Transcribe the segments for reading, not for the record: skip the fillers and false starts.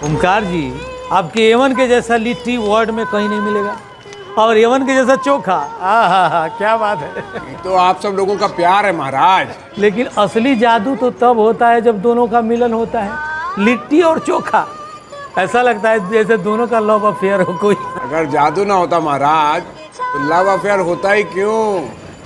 ओमकार जी, आपके एवन के जैसा लिट्टी वर्ल्ड में कहीं नहीं मिलेगा, और एवन के जैसा चोखा, हा, क्या बात है। तो आप सब लोगों का प्यार है महाराज। लेकिन असली जादू तो तब होता है जब दोनों का मिलन होता है, लिट्टी और चोखा। ऐसा लगता है जैसे दोनों का लव अफेयर हो कोई। अगर जादू ना होता महाराज तो लव अफेयर होता ही क्यों?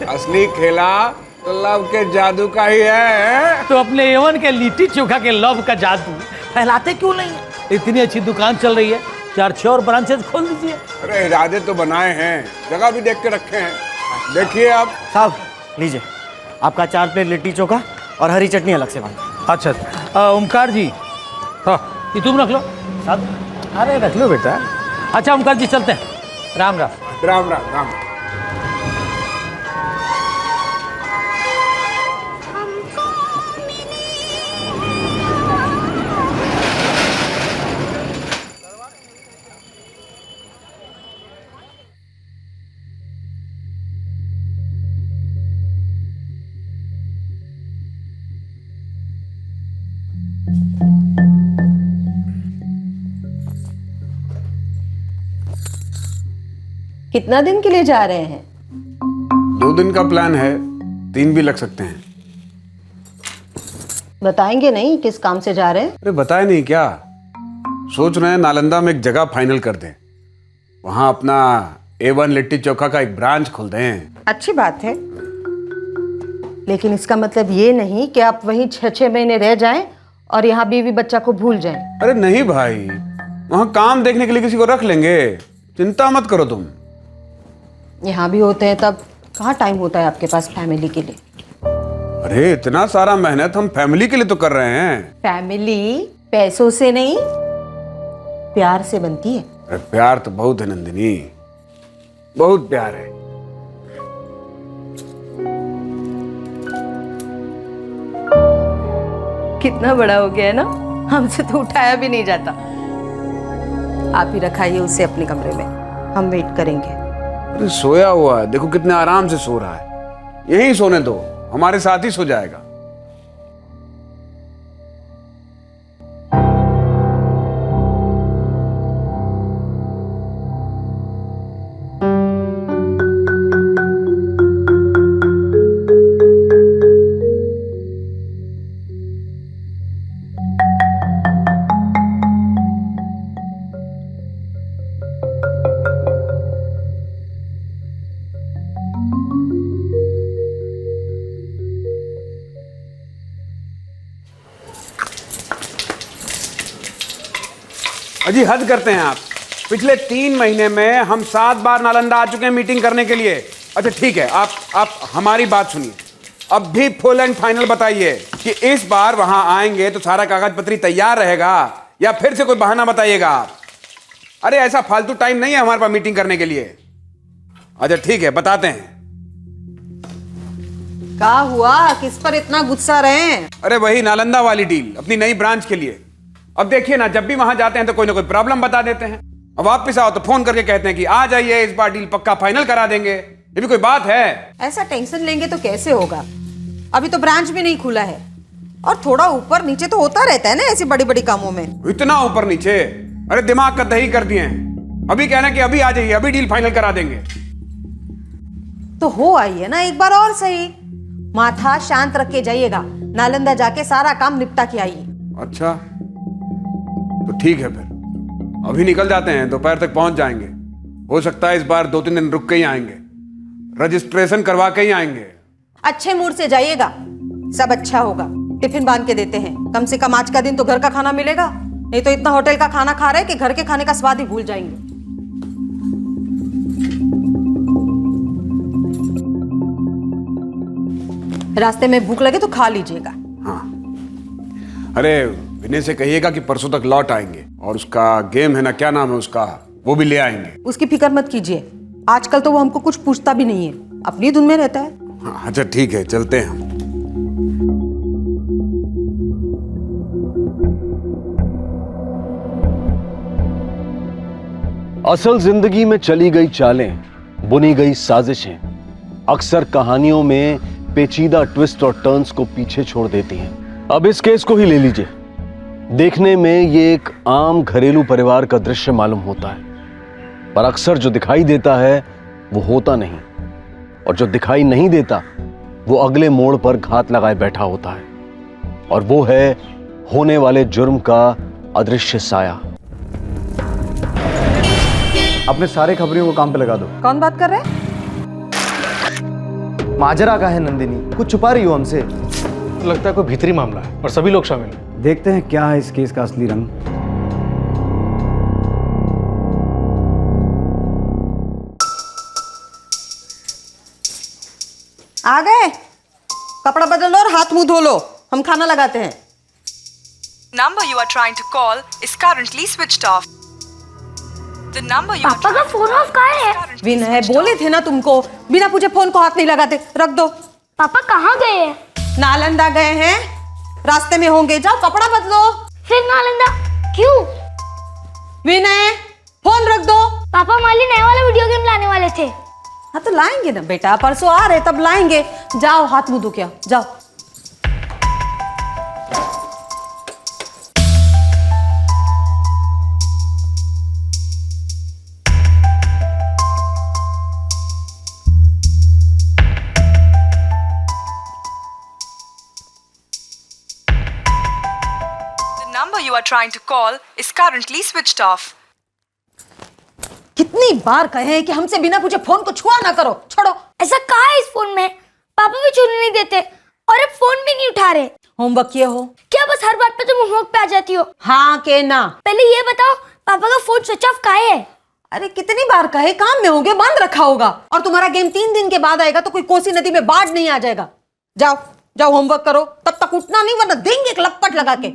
असली खेला तो लव के जादू का ही है। तो अपने एवन के लिट्टी चोखा के लव का जादू फैलाते क्यों नहीं? इतनी अच्छी दुकान चल रही है, 4-6 और ब्रांचेस खोल दीजिए। अरे इरादे तो बनाए हैं, जगह भी देख के रखे हैं। देखिए आप साहब, लीजिए आपका 4 प्लेट लिट्टी चोखा और हरी चटनी अलग से बांध। अच्छा ओमकार जी, हाँ ये तुम रख लो साहब। अरे रख लो बेटा। अच्छा ओमकार जी चलते हैं, राम राम। राम राम राम। कितना दिन के लिए जा रहे हैं? 2 दिन का प्लान है, 3 भी लग सकते हैं। बताएंगे नहीं किस काम से जा रहे हैं? अरे बताए नहीं क्या? सोच रहे हैं नालंदा में एक जगह फाइनल कर दें, वहां अपना A1 लिट्टी चोखा का एक ब्रांच खोल दें। अच्छी बात है, लेकिन इसका मतलब ये नहीं कि आप वहीं 6-6 महीने रह जाएं और यहाँ बीवी बच्चा को भूल जाएं। अरे नहीं भाई, वहां काम देखने के लिए किसी को रख लेंगे, चिंता मत करो तुम। यहाँ भी होते हैं तब कहाँ टाइम होता है आपके पास फैमिली के लिए? अरे इतना सारा मेहनत हम फैमिली के लिए तो कर रहे हैं। फैमिली पैसों से नहीं, प्यार से बनती है। अरे प्यार तो बहुत है नंदिनी, बहुत प्यार है। कितना बड़ा हो गया है ना, हमसे तो उठाया भी नहीं जाता। आप ही रखाइए उसे अपने कमरे में, हम वेट करेंगे। अरे सोया हुआ है, देखो कितने आराम से सो रहा है। यहीं सोने दो, हमारे साथ ही सो जाएगा। अजी हद करते हैं आप। पिछले 3 महीने में हम 7 बार नालंदा आ चुके हैं मीटिंग करने के लिए। अच्छा ठीक है, आप हमारी बात सुनिए। अब भी फुल एंड फाइनल बताइए कि इस बार वहां आएंगे तो सारा कागज पत्री तैयार रहेगा या फिर से कोई बहाना बताइएगा आप। अरे ऐसा फालतू टाइम नहीं है हमारे पास मीटिंग करने के लिए। अच्छा ठीक है, बताते हैं। क्या हुआ, किस पर इतना गुस्सा रहे हैं? अरे वही नालंदा वाली डील, अपनी नई ब्रांच के लिए। अब देखिए ना, जब भी वहां जाते हैं तो कोई ना कोई प्रॉब्लम बता देते हैं। अब वापस आओ तो फोन करके कहते हैं कि आ जाइए, इस बार डील पक्का फाइनल करा देंगे। ये भी कोई बात है? ऐसा टेंशन लेंगे तो कैसे होगा? अभी तो ब्रांच भी नहीं खुला है, और थोड़ा ऊपर नीचे तो होता रहता है ना ऐसी बड़ी बड़ी कामों में। इतना ऊपर नीचे? अरे दिमाग का दही कर दिए हैं। अभी कहना कि अभी आ जाइए, अभी डील फाइनल करा देंगे। तो हो आइए ना एक बार और सही। माथा शांत रख के जाइएगा, नालंदा जाके सारा काम निपटा के आइए। अच्छा तो ठीक है, फिर अभी निकल जाते हैं, दोपहर तक पहुंच जाएंगे। हो सकता है इस बार 2-3 दिन रुक के ही आएंगे, रजिस्ट्रेशन करवा के ही आएंगे। अच्छे मूड से जाइएगा, सब अच्छा होगा। टिफिन बांध के देते हैं, कम से कम आज का दिन तो घर का खाना मिलेगा। नहीं तो इतना होटल का खाना खा रहे हैं कि घर के खाने का स्वाद ही भूल जाएंगे। रास्ते में भूख लगे तो खा लीजिएगा। हाँ, अरे विनय से कहिएगा कि परसों तक लौट आएंगे, और उसका गेम है ना, क्या नाम है उसका, वो भी ले आएंगे। उसकी फिक्र मत कीजिए, आजकल तो वो हमको कुछ पूछता भी नहीं है, अपनी धुन में रहता है। हाँ, अच्छा ठीक है, चलते हैं हम। असल जिंदगी में चली गई चालें, बुनी गई साजिशें अक्सर कहानियों में पेचीदा ट्विस्ट और टर्न्स को पीछे छोड़ देती हैं। अब इस केस को ही ले लीजिए, देखने में ये एक आम घरेलू परिवार का दृश्य मालूम होता है, पर अक्सर जो दिखाई देता है वो होता नहीं, और जो दिखाई नहीं देता वो अगले मोड़ पर घात लगाए बैठा होता है, और वो है होने वाले जुर्म का अदृश्य साया। अपने सारे खबरियों को काम पे लगा दो। कौन बात कर रहे हैं? माजरा का है नंदिनी, कुछ छुपा रही हो हमसे। लगता है कोई भीतरी मामला है और सभी लोग शामिल हैं। देखते हैं क्या है इस केस का असली रंग। आ गए? कपड़ा बदल लो और हाथ मुंह धो लो, हम खाना लगाते हैं। Number you are trying to call is currently switched off. The number you are पापा का फोन ऑफ कहाँ है? विनय, बोले थे ना तुमको, बिना पूछे फोन को हाथ नहीं लगाते, रख दो। पापा कहाँ गए हैं? नालंदा गए हैं, रास्ते में होंगे, जाओ कपड़ा बदलो। फिर नालंदा क्यों? विनय, फोन रख दो। पापा माली नए वाला वीडियो गेम लाने वाले थे। हाँ तो लाएंगे ना बेटा, परसों आ रहे तब लाएंगे। जाओ हाथ मुंह धो के आओ, जाओ। The number you are trying to call is currently switched off. कितनी बार कहे कि हमसे बिना पूछे फोन को छुआ ना करो, छोड़ो। ऐसा कहाँ है इस फोन में? पापा भी छूने नहीं देते और अब फोन भी नहीं उठा रहे। होमवर्क किए हो? क्या बस हर बात पे तुम होमवर्क पे आ जाती हो? हाँ के ना? पहले ये बताओ पापा का फोन स्विच ऑफ कहाँ है? अरे कितनी बार कहे, काम में होंगे, बंद रखा होगा। और तुम्हारा गेम 3 दिन के बाद आएगा तो कोई कोसी नदी में बाढ़ नहीं आ जाएगा। जाओ जाओ होमवर्क करो, तब तक उठना नहीं वरना देंगे एक लपट लगा के।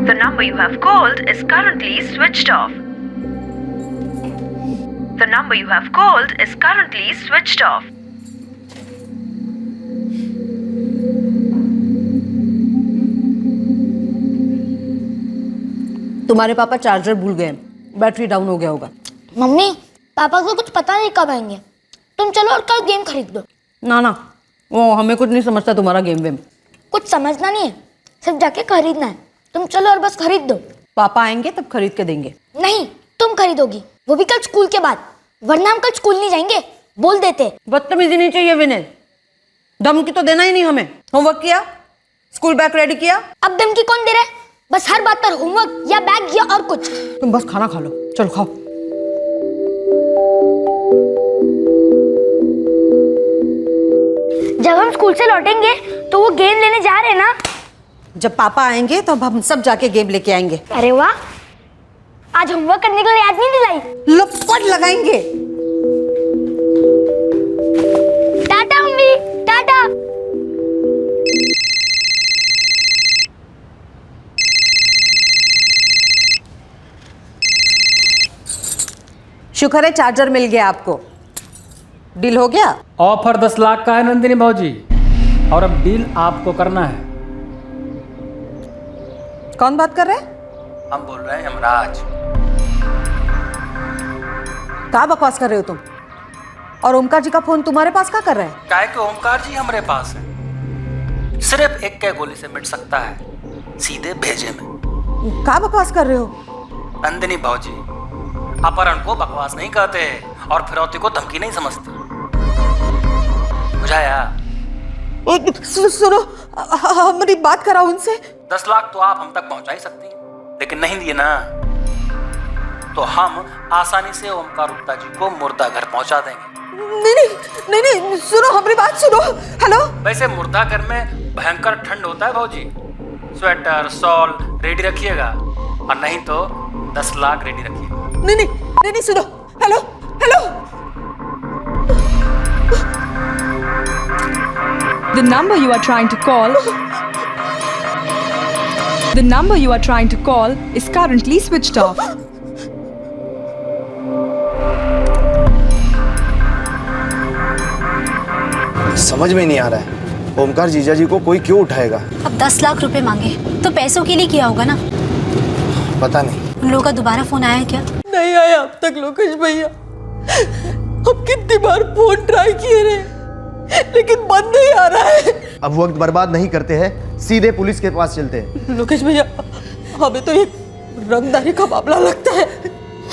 The number you have called is currently switched off. The number you have called is currently switched off. तुम्हारे पापा चार्जर भूल गए, बैटरी डाउन हो गया होगा। मम्मी पापा को कुछ पता नहीं कब आएंगे, तुम चलो और कल गेम खरीद दो। ना ना, वो हमें कुछ नहीं समझता तुम्हारा गेम वेम। कुछ समझना नहीं है, सिर्फ जाके खरीदना है। तुम चलो और बस खरीद दो। पापा आएंगे तब खरीद के देंगे। नहीं, तुम खरीदोगी, वो भी कल स्कूल के बाद, वरना हम कल स्कूल नहीं जाएंगे, बोल देते। बदतमीजी नहीं चाहिए विनय, धमकी तो देना ही नहीं हमें। होमवर्क किया, स्कूल बैग रेडी किया? अब धमकी कौन दे रहा है? बस हर बात पर होमवर्क या बैग या और कुछ। तुम बस खाना खा लो, चलो खाओ। जब हम स्कूल से लौटेंगे तो वो गेम लेने जा रहे हैं ना? जब पापा आएंगे तो हम सब जाके गेम लेके आएंगे। अरे वाह, आज होमवर्क करने के लिए याद नहीं दिलाई? लपट लगाएंगे। टाटा मम्मी, टाटा। शुक्र है चार्जर मिल गया आपको। डील हो गया? ऑफर 10 लाख का है नंदिनी भाजी, और अब डील आपको करना है। कौन बात कर रहे हैं? हम बोल रहे हैं यमराज। क्या बकवास कर रहे हो तुम? और ओमकार जी का फोन तुम्हारे पास क्या कर रहा है? काहे के ओमकार जी हमारे पास है, सिर्फ एक के गोली से मिट सकता है, सीधे भेजे में। क्या बकवास कर रहे हो? नंदिनी भाजी, अपहरण को बकवास नहीं कहते और फिरौती को धमकी नहीं समझते, बुझाया? सुनो, हमारी बात कराओ उनसे। 10 लाख तो आप हम तक पहुंचा ही सकती हैं, लेकिन नहीं दिए ना तो हम आसानी से ओमकार गुप्ता जी को मुर्दा घर पहुंचा देंगे। नहीं नहीं नहीं नहीं, सुनो हमारी बात सुनो। हेलो, वैसे मुर्दा घर में भयंकर ठंड होता है भाजी, स्वेटर शॉल रेडी रखिएगा, और नहीं तो 10 लाख रेडी रखिएगा। नहीं नहीं नहीं नहीं, सुनो। Hello hello. The number you are trying to call is currently switched off. समझ में नहीं आ रहा है, ओमकार जीजा जी को कोई क्यों उठाएगा? अब 10 लाख रुपए मांगे तो पैसों के लिए किया होगा ना। पता नहीं। उन लोगों का दोबारा फोन आया है क्या? नहीं आया अब तक लोकेश भैया। अब कितनी बार फोन ट्राई किए रहे लेकिन बंद नहीं आ रहा है। अब वक्त बर्बाद नहीं करते हैं, सीधे पुलिस के पास चलते हैं। लोकेश भैया हमें तो ये रंगदारी का मामला लगता है।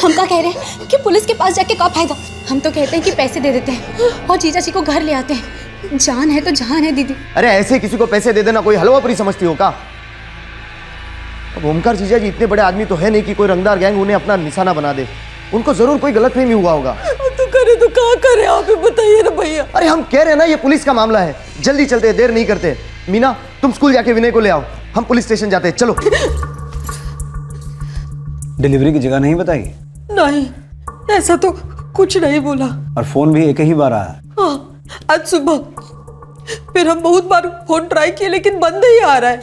हम क्या कह रहे हैं कि पुलिस के पास जाके क्या फायदा। हम तो कहते हैं कि पैसे दे देते हैं और जीजा जी को घर ले आते हैं। जान है तो जान है दीदी। अरे ऐसे किसी को पैसे दे देना कोई हलवा पूरी समझती हो का? अब ओमकार जीजा जी इतने बड़े आदमी तो है नहीं कि कोई रंगदार गैंग उन्हें अपना निशाना बना दे। उनको जरूर कोई गलतफहमी हुआ होगा। तो करे तो क्या करे आप ही बताइए ना भैया। अरे हम कह रहे हैं ना ये पुलिस का मामला है, जल्दी चलते हैं, देर नहीं करते। मीना तुम स्कूल जाके विनय को ले आओ, हम पुलिस स्टेशन जाते हैं। चलो। डिलीवरी की जगह नहीं बताई? नहीं ऐसा तो कुछ नहीं बोला। और फोन भी एक ही बार आया? हाँ आज सुबह। फिर हम बहुत बार फोन ट्राई किए लेकिन बंद ही आ रहा है।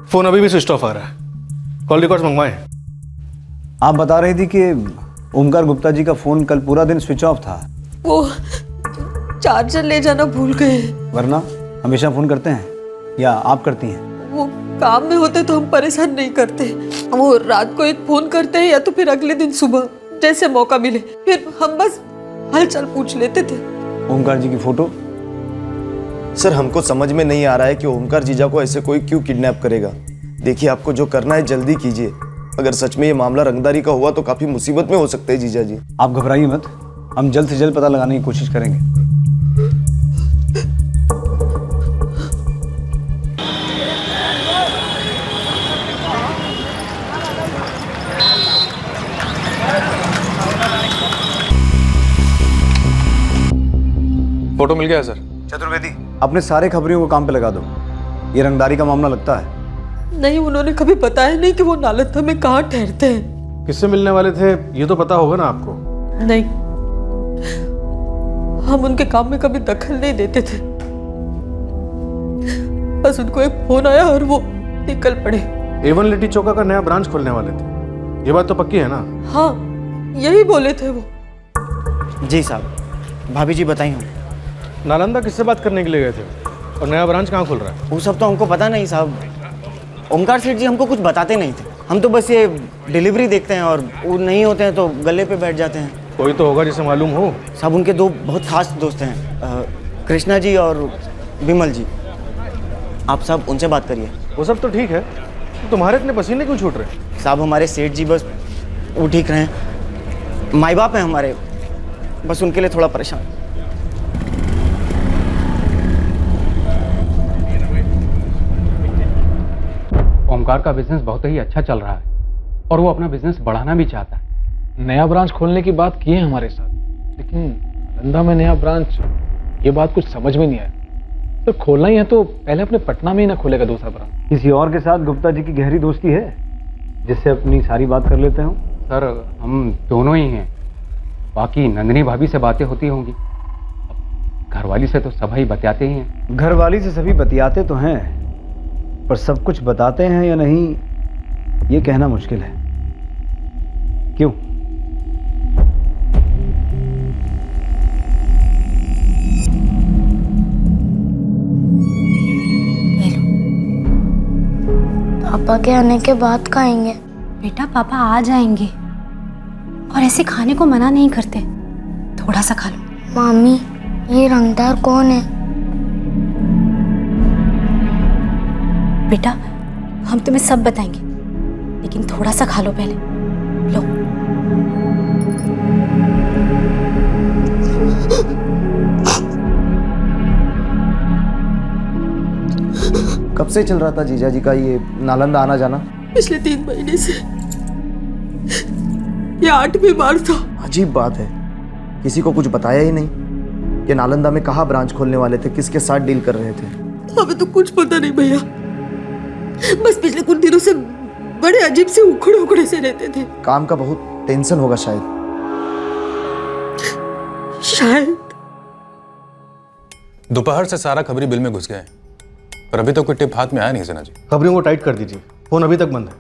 फोन अभी भी स्विच ऑफ आ रहा है। कॉल रिकॉर्ड्स मंगवाएं। आप बता रही थी कि ओमकार गुप्ता जी का फोन कल पूरा दिन स्विच ऑफ था। वो चार्जर ले जाना भूल गए। वरना हमेशा फोन करते हैं या आप करती हैं? वो काम में होते तो हम परेशान नहीं करते। वो रात को एक फोन करते हैं या तो फिर अगले दिन सुबह जैसे मौका मिले। फिर हम बस हालचाल पूछ लेते थे। ओमकार जी की फोटो? सर हमको समझ में नहीं आ रहा है कि ओमकार जीजा को ऐसे कोई क्यों किडनैप करेगा। देखिए आपको जो करना है जल्दी कीजिए। अगर सच में ये मामला रंगदारी का हुआ तो काफी मुसीबत में हो सकते हैं जीजा जी। आप घबराइए मत, हम जल्द से जल्द पता लगाने की कोशिश करेंगे। फोटो मिल गया है सर। चतुर्वेदी अपने सारे खबरियों को काम पे लगा दो, ये रंगदारी का मामला लगता है। नहीं उन्होंने कभी बताया नहीं कि वो नालंदा में कहाँ ठहरते हैं। किससे मिलने वाले थे ये तो पता होगा ना आपको? नहीं हम उनके काम में कभी दखल नहीं देते थे। बस उनको एक फोन आया और वो निकल पड़े। A1 लिट्टी चौका का नया ब्रांच खोलने वाले थे, ये बात तो पक्की है ना? हाँ यही बोले थे वो। जी साहब। भाभी जी बताइए। नालंदा किससे बात करने के लिए गए थे और नया ब्रांच कहाँ खुल रहा है? वो सब तो हमको पता नहीं साहब। ओमकार सेठ जी हमको कुछ बताते नहीं थे। हम तो बस ये डिलीवरी देखते हैं और वो नहीं होते हैं तो गले पे बैठ जाते हैं। कोई तो होगा जिसे मालूम हो। साहब उनके दो बहुत खास दोस्त हैं, कृष्णा जी और विमल जी। आप साहब उनसे बात करिए। वो सब तो ठीक है, तुम्हारे इतने पसीने क्यों छूट रहे? साहब हमारे सेठ जी बस वो ठीक रहे, माई बाप हैं हमारे, बस उनके लिए थोड़ा परेशान। ओमकार का बिजनेस बहुत ही अच्छा चल रहा है और वो अपना बिजनेस बढ़ाना भी चाहता है। नया ब्रांच खोलने की बात की है हमारे साथ, लेकिन नालंदा में नया ब्रांच, ये बात कुछ समझ में नहीं आया। तो खोलना ही है तो पहले अपने पटना में ही ना खोलेगा दूसरा ब्रांच? किसी और के साथ गुप्ता जी की गहरी दोस्ती है जिससे अपनी सारी बात कर लेते हो? सर हम दोनों ही हैं, बाकी नंदिनी भाभी से बातें होती होंगी। घरवाली से तो सभी बतियाते ही हैं। घरवाली से सभी बतियाते तो हैं, पर सब कुछ बताते हैं या नहीं ये कहना मुश्किल है। क्यों? पापा के आने के बाद खाएंगे। बेटा पापा आ जाएंगे और ऐसे खाने को मना नहीं करते, थोड़ा सा खा लो। मामी ये रंगदार कौन है? बेटा हम तुम्हें सब बताएंगे, लेकिन थोड़ा सा खा लो पहले। लो। कब से चल रहा था जीजा जी का ये नालंदा आना जाना? पिछले 3 महीने से। ये 8वीं बार था। अजीब बात है, किसी को कुछ बताया ही नहीं कि नालंदा में कहाँ ब्रांच खोलने वाले थे, किसके साथ डील कर रहे थे। हमें तो कुछ पता नहीं भैया, बस पिछले कुछ दिनों से बड़े अजीब से उखड़े उखड़े से रहते थे। काम का बहुत टेंशन होगा शायद। दोपहर से सारा खबरी बिल में घुस गए, पर अभी तो कोई टिप हाथ में आया नहीं। सेना जी खबरियों को टाइट कर दीजिए, फोन अभी तक बंद है।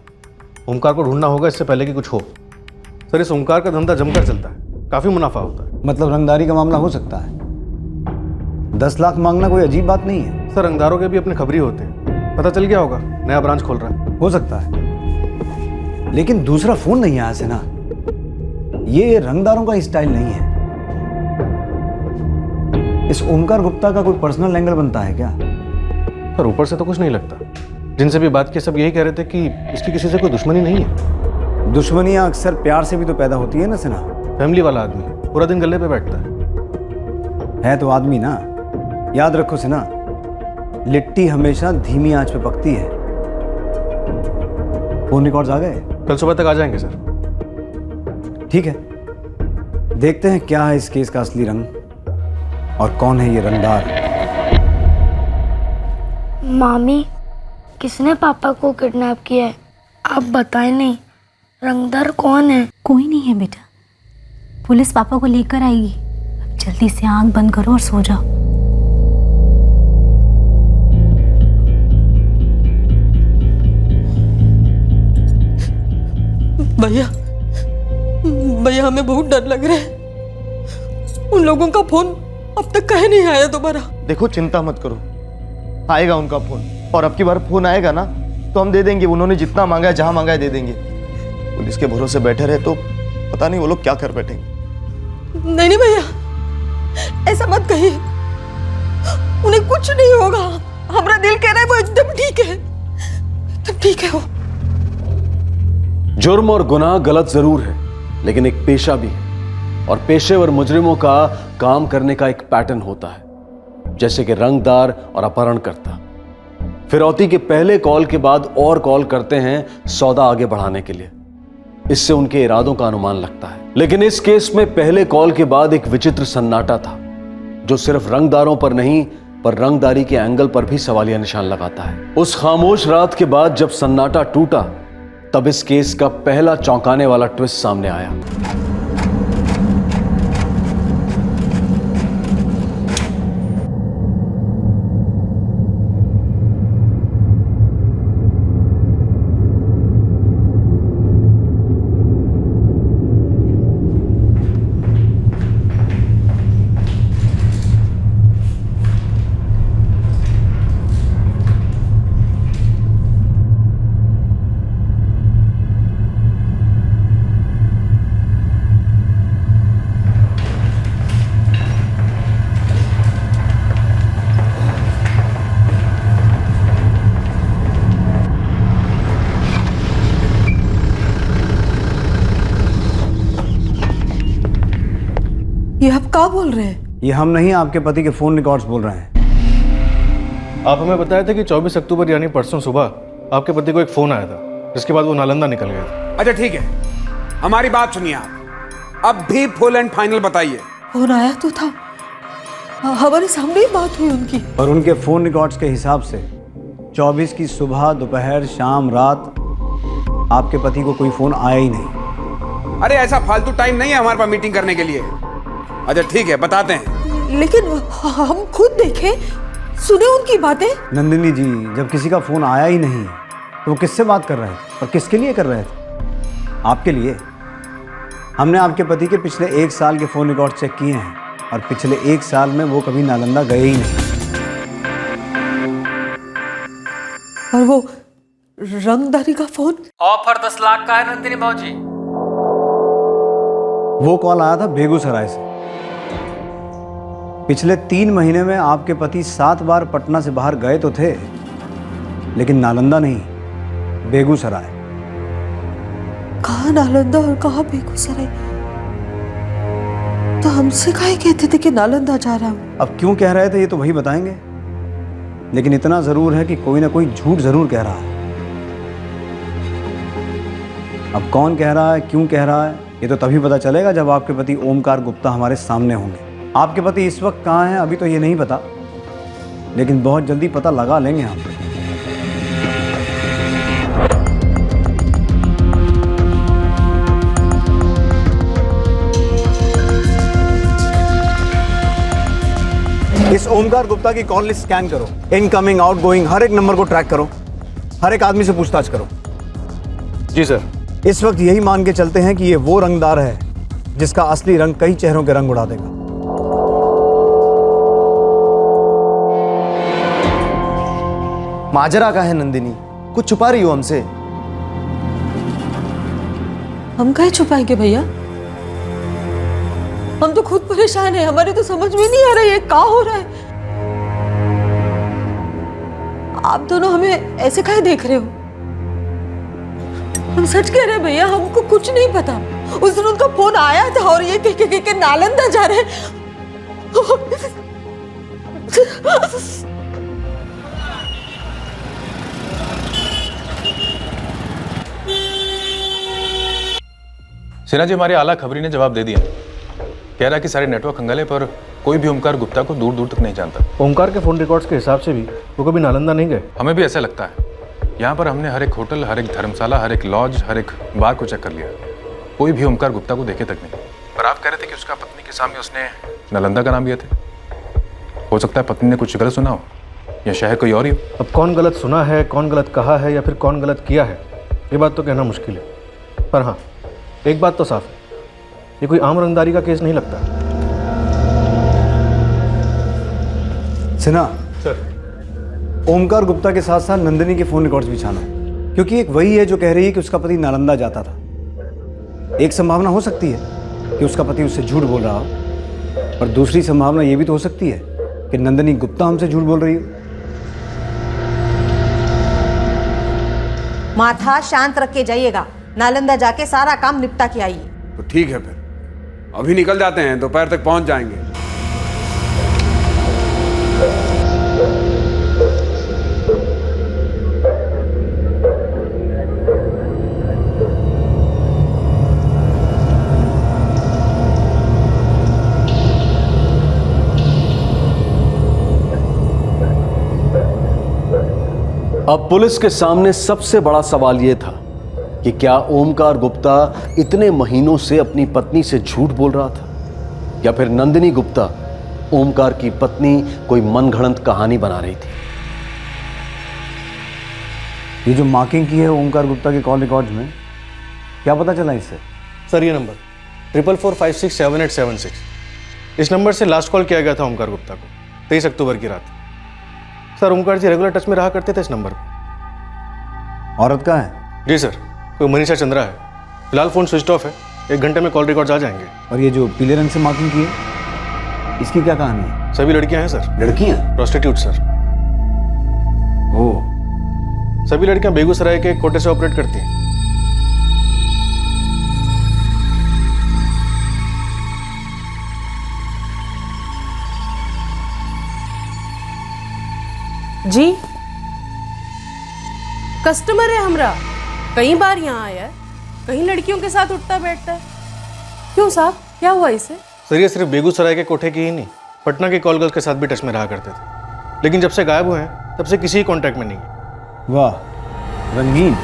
ओमकार को ढूंढना होगा इससे पहले कि कुछ हो। सर इस ओमकार का धंधा जमकर चलता है, काफी मुनाफा होता है। मतलब रंगदारी का मामला हो सकता है? 10 लाख मांगना कोई अजीब बात नहीं है। सर रंगदारों के भी अपने खबरी होते हैं, पता चल गया होगा नया ब्रांच खोल रहा है। हो सकता है, लेकिन दूसरा फोन नहीं आया से ना। ये रंगदारों का स्टाइल नहीं है। इस ओमकार गुप्ता का कोई पर्सनल एंगल बनता है क्या? सर ऊपर से तो कुछ नहीं लगता, जिनसे भी बात की सब यही कह रहे थे कि इसकी किसी से कोई दुश्मनी नहीं है। दुश्मनियां अक्सर प्यार से भी तो पैदा होती है ना सिन्हा। फैमिली वाला आदमी है, पूरा दिन गले पे बैठता है तो आदमी ना। याद रखो सिन्हा, लिट्टी हमेशा धीमी आंच पे पकती है। फोन रिकॉर्ड्स आ गए? कल सुबह तक आ जाएंगे सर। ठीक है, देखते हैं क्या है इस केस का असली रंग और कौन है ये रंगदार। मामी, किसने पापा को किडनैप किया है? आप बताएं नहीं, रंगदार कौन है? कोई नहीं है बेटा, पुलिस पापा को लेकर आएगी। अब जल्दी से आंख बंद करो और सो जाओ। भैया, भैया हमें बहुत डर लग रहा है। उन लोगों का फोन अब तक कहीं नहीं आया दोबारा। देखो चिंता मत करो, आएगा उनका फोन, और अब की बार फोन आएगा ना तो हम दे देंगे। उन्होंने जितना मांगा है, जहां मांगा है दे देंगे। पुलिस के भरोसे बैठे रहे तो पता नहीं वो लोग क्या कर बैठेंगे। नहीं नहीं भैया, ऐसा मत कहिए, उन्हें कुछ नहीं होगा। हमारा दिल कह रहा है वो एकदम ठीक है, एकदम ठीक है वो। जुर्म और गुनाह गलत जरूर है, लेकिन एक पेशा भी है, और पेशेवर मुजरिमों का काम करने का एक पैटर्न होता है, जैसे कि रंगदार और अपहरणकर्ता फिरौती के पहले कॉल के बाद और कॉल करते हैं सौदा आगे बढ़ाने के लिए। इससे उनके इरादों का अनुमान लगता है। लेकिन इस केस में पहले कॉल के बाद एक विचित्र सन्नाटा था, जो सिर्फ रंगदारों पर नहीं पर रंगदारी के एंगल पर भी सवालिया निशान लगाता है। उस खामोश रात के बाद जब सन्नाटा टूटा, तब इस केस का पहला चौंकाने वाला ट्विस्ट सामने आया। ये आप क्या बोल रहे हैं? ये हम नहीं, आपके पति के फोन रिकॉर्ड्स बोल रहे हैं। आप हमें बताए थे कि 24 अक्टूबर यानी परसों सुबह आपके पति को एक फोन आया था, जिसके बाद वो नालंदा निकल गए थे। अच्छा ठीक है, हमारी बात सुनिए आप। अब भी फुल एंड फाइनल बताइए। फोन आया तो था, हमारे सामने ही बात हुई उनकी। और उनके फोन रिकॉर्ड्स के हिसाब से 24 की सुबह, दोपहर, शाम, रात आपके पति को कोई फोन आया ही नहीं। अरे ऐसा फालतू टाइम नहीं है हमारे पास मीटिंग करने के लिए। अच्छा ठीक है, बताते हैं। लेकिन हम खुद देखे, सुने उनकी बातें। नंदिनी जी, जब किसी का फोन आया ही नहीं तो वो किससे बात कर रहे थे और किसके लिए कर रहे थे? आपके लिए। हमने आपके पति के पिछले 1 साल के फोन रिकॉर्ड चेक किए हैं, और पिछले 1 साल में वो कभी नालंदा गए ही नहीं। और वो रंगदारी का फोन? ऑफर 10 लाख का है नंदिनी भाजी। वो कॉल आया था बेगूसराय से। पिछले 3 महीने में आपके पति 7 बार पटना से बाहर गए तो थे, लेकिन नालंदा नहीं, बेगूसराय। कहाँ नालंदा और कहाँ बेगूसराय? तो हमसे काहे कहते थे कि नालंदा जा रहा हूँ? अब क्यों कह रहे थे ये तो वही बताएंगे, लेकिन इतना जरूर है कि कोई ना कोई झूठ जरूर कह रहा है। अब कौन कह रहा है, क्यों कह रहा है, ये तो तभी पता चलेगा जब आपके पति ओमकार गुप्ता हमारे सामने होंगे। आपके पति इस वक्त कहाँ हैं अभी तो ये नहीं पता, लेकिन बहुत जल्दी पता लगा लेंगे हम। इस ओमकार गुप्ता की कॉल लिस्ट स्कैन करो, इनकमिंग, आउटगोइंग हर एक नंबर को ट्रैक करो, हर एक आदमी से पूछताछ करो। जी सर। इस वक्त यही मान के चलते हैं कि ये वो रंगदार है जिसका असली रंग कई चेहरों के रंग उड़ा देगा। माजरा का है नंदिनी, कुछ छुपा रही हो हमसे। हम काहे छुपाएंगे भैया? हम तो खुद परेशान है, हमारे तो समझ में नहीं आ रहा है क्या हो रहा है। आप दोनों हमें ऐसे काहे देख रहे हो? हम सच कह रहे हैं भैया, हमको कुछ नहीं पता। उस दिन उनका फोन आया था और ये के नालंदा जा रहे हैं। सिन्हा जी, हमारी आला खबरी ने जवाब दे दिया। कह रहा कि सारे नेटवर्क खंगाले पर कोई भी ओमकार गुप्ता को दूर दूर तक नहीं जानता। ओमकार के फोन रिकॉर्ड्स के हिसाब से भी वो कभी नालंदा नहीं गए। हमें भी ऐसा लगता है। यहाँ पर हमने हर एक होटल, हर एक धर्मशाला, हर एक लॉज, हर एक बार को चेक कर लिया, कोई भी ओमकार गुप्ता को देखे तक नहीं। पर आप कह रहे थे कि उसका पत्नी के सामने उसने नालंदा का नाम लिया थे। हो सकता है पत्नी ने कुछ गलत सुना हो या शायद कोई और ही हो। अब कौन गलत सुना है, कौन गलत कहा है या फिर कौन गलत किया है, ये बात तो कहना मुश्किल है। पर हाँ, एक बात तो साफ है, ये कोई आम रंगदारी का केस नहीं लगता। सिन्हा सर, ओमकार गुप्ता के साथ साथ नंदिनी के फोन रिकॉर्ड्स भी छाना, क्योंकि एक वही है जो कह रही है कि उसका पति नालंदा जाता था। एक संभावना हो सकती है कि उसका पति उससे झूठ बोल रहा हो, और दूसरी संभावना ये भी तो हो सकती है कि नंदिनी गुप्ता हमसे झूठ बोल रही हो। माथा शांत रख के जाइएगा, नालंदा जाके सारा काम निपटा के आइए। तो ठीक है, फिर अभी निकल जाते हैं, दोपहर तक पहुंच जाएंगे। अब पुलिस के सामने सबसे बड़ा सवाल यह था कि क्या ओमकार गुप्ता इतने महीनों से अपनी पत्नी से झूठ बोल रहा था, या फिर नंदिनी गुप्ता ओमकार की पत्नी कोई मनगढ़ंत कहानी बना रही थी। ये जो मार्किंग की है ओमकार गुप्ता के कॉल रिकॉर्ड्स में, क्या पता चला इससे? सर, ये नंबर 44467876, इस नंबर से लास्ट कॉल किया गया था ओमकार गुप्ता को 23 अक्टूबर की रात। सर, ओमकार जी रेगुलर टच में रहा करते थे इस नंबर पर। औरत का है? जी सर, कोई मनीषा चंद्रा है। फिलहाल फोन स्विच ऑफ है, 1 घंटे में कॉल रिकॉर्ड्स आ जाएंगे। और ये जो पीले रंग से मार्किंग की है, इसकी क्या कहानी है? सभी लड़कियां हैं सर। लड़कियां? Prostitute sir. ओह, सभी लड़कियां बेगूसराय के कोटे से ऑपरेट करती हैं। जी, कस्टमर है हमरा, कई बार यहाँ आया है, कई लड़कियों के साथ उठता बैठता है। क्यों साहब, क्या हुआ इसे? सर, ये सिर्फ बेगूसराय के कोठे की ही नहीं, पटना के कॉल गर्ल्स के साथ भी टच में रहा करते थे, लेकिन जब से गायब हुए हैं तब से किसी कांटेक्ट में नहीं है। वाह, रंगीन।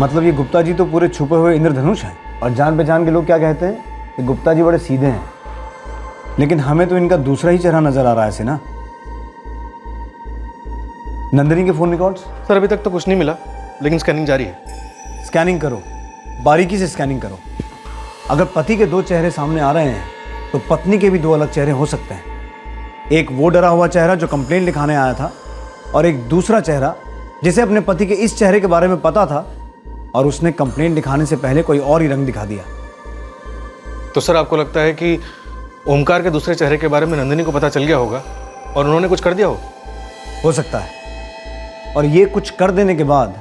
मतलब ये गुप्ता जी तो पूरे छुपे हुए इंद्रधनुष हैं, और जान पहचान के लोग क्या कहते हैं कि गुप्ता जी बड़े सीधे हैं, लेकिन हमें तो इनका दूसरा ही चेहरा नजर आ रहा है। ना नंदिनी के फोन रिकॉर्ड्स? सर, अभी तक तो कुछ नहीं मिला, लेकिन स्कैनिंग जारी है। स्कैनिंग करो, बारीकी से स्कैनिंग करो। अगर पति के 2 चेहरे सामने आ रहे हैं तो पत्नी के भी 2 अलग चेहरे हो सकते हैं। एक वो डरा हुआ चेहरा जो कंप्लेंट लिखाने आया था, और एक दूसरा चेहरा जिसे अपने पति के इस चेहरे के बारे में पता था और उसने कंप्लेंट लिखाने से पहले कोई और ही रंग दिखा दिया। तो सर, आपको लगता है कि ओमकार के दूसरे चेहरे के बारे में नंदिनी को पता चल गया होगा और उन्होंने कुछ कर दिया हो सकता है, और ये कुछ कर देने के बाद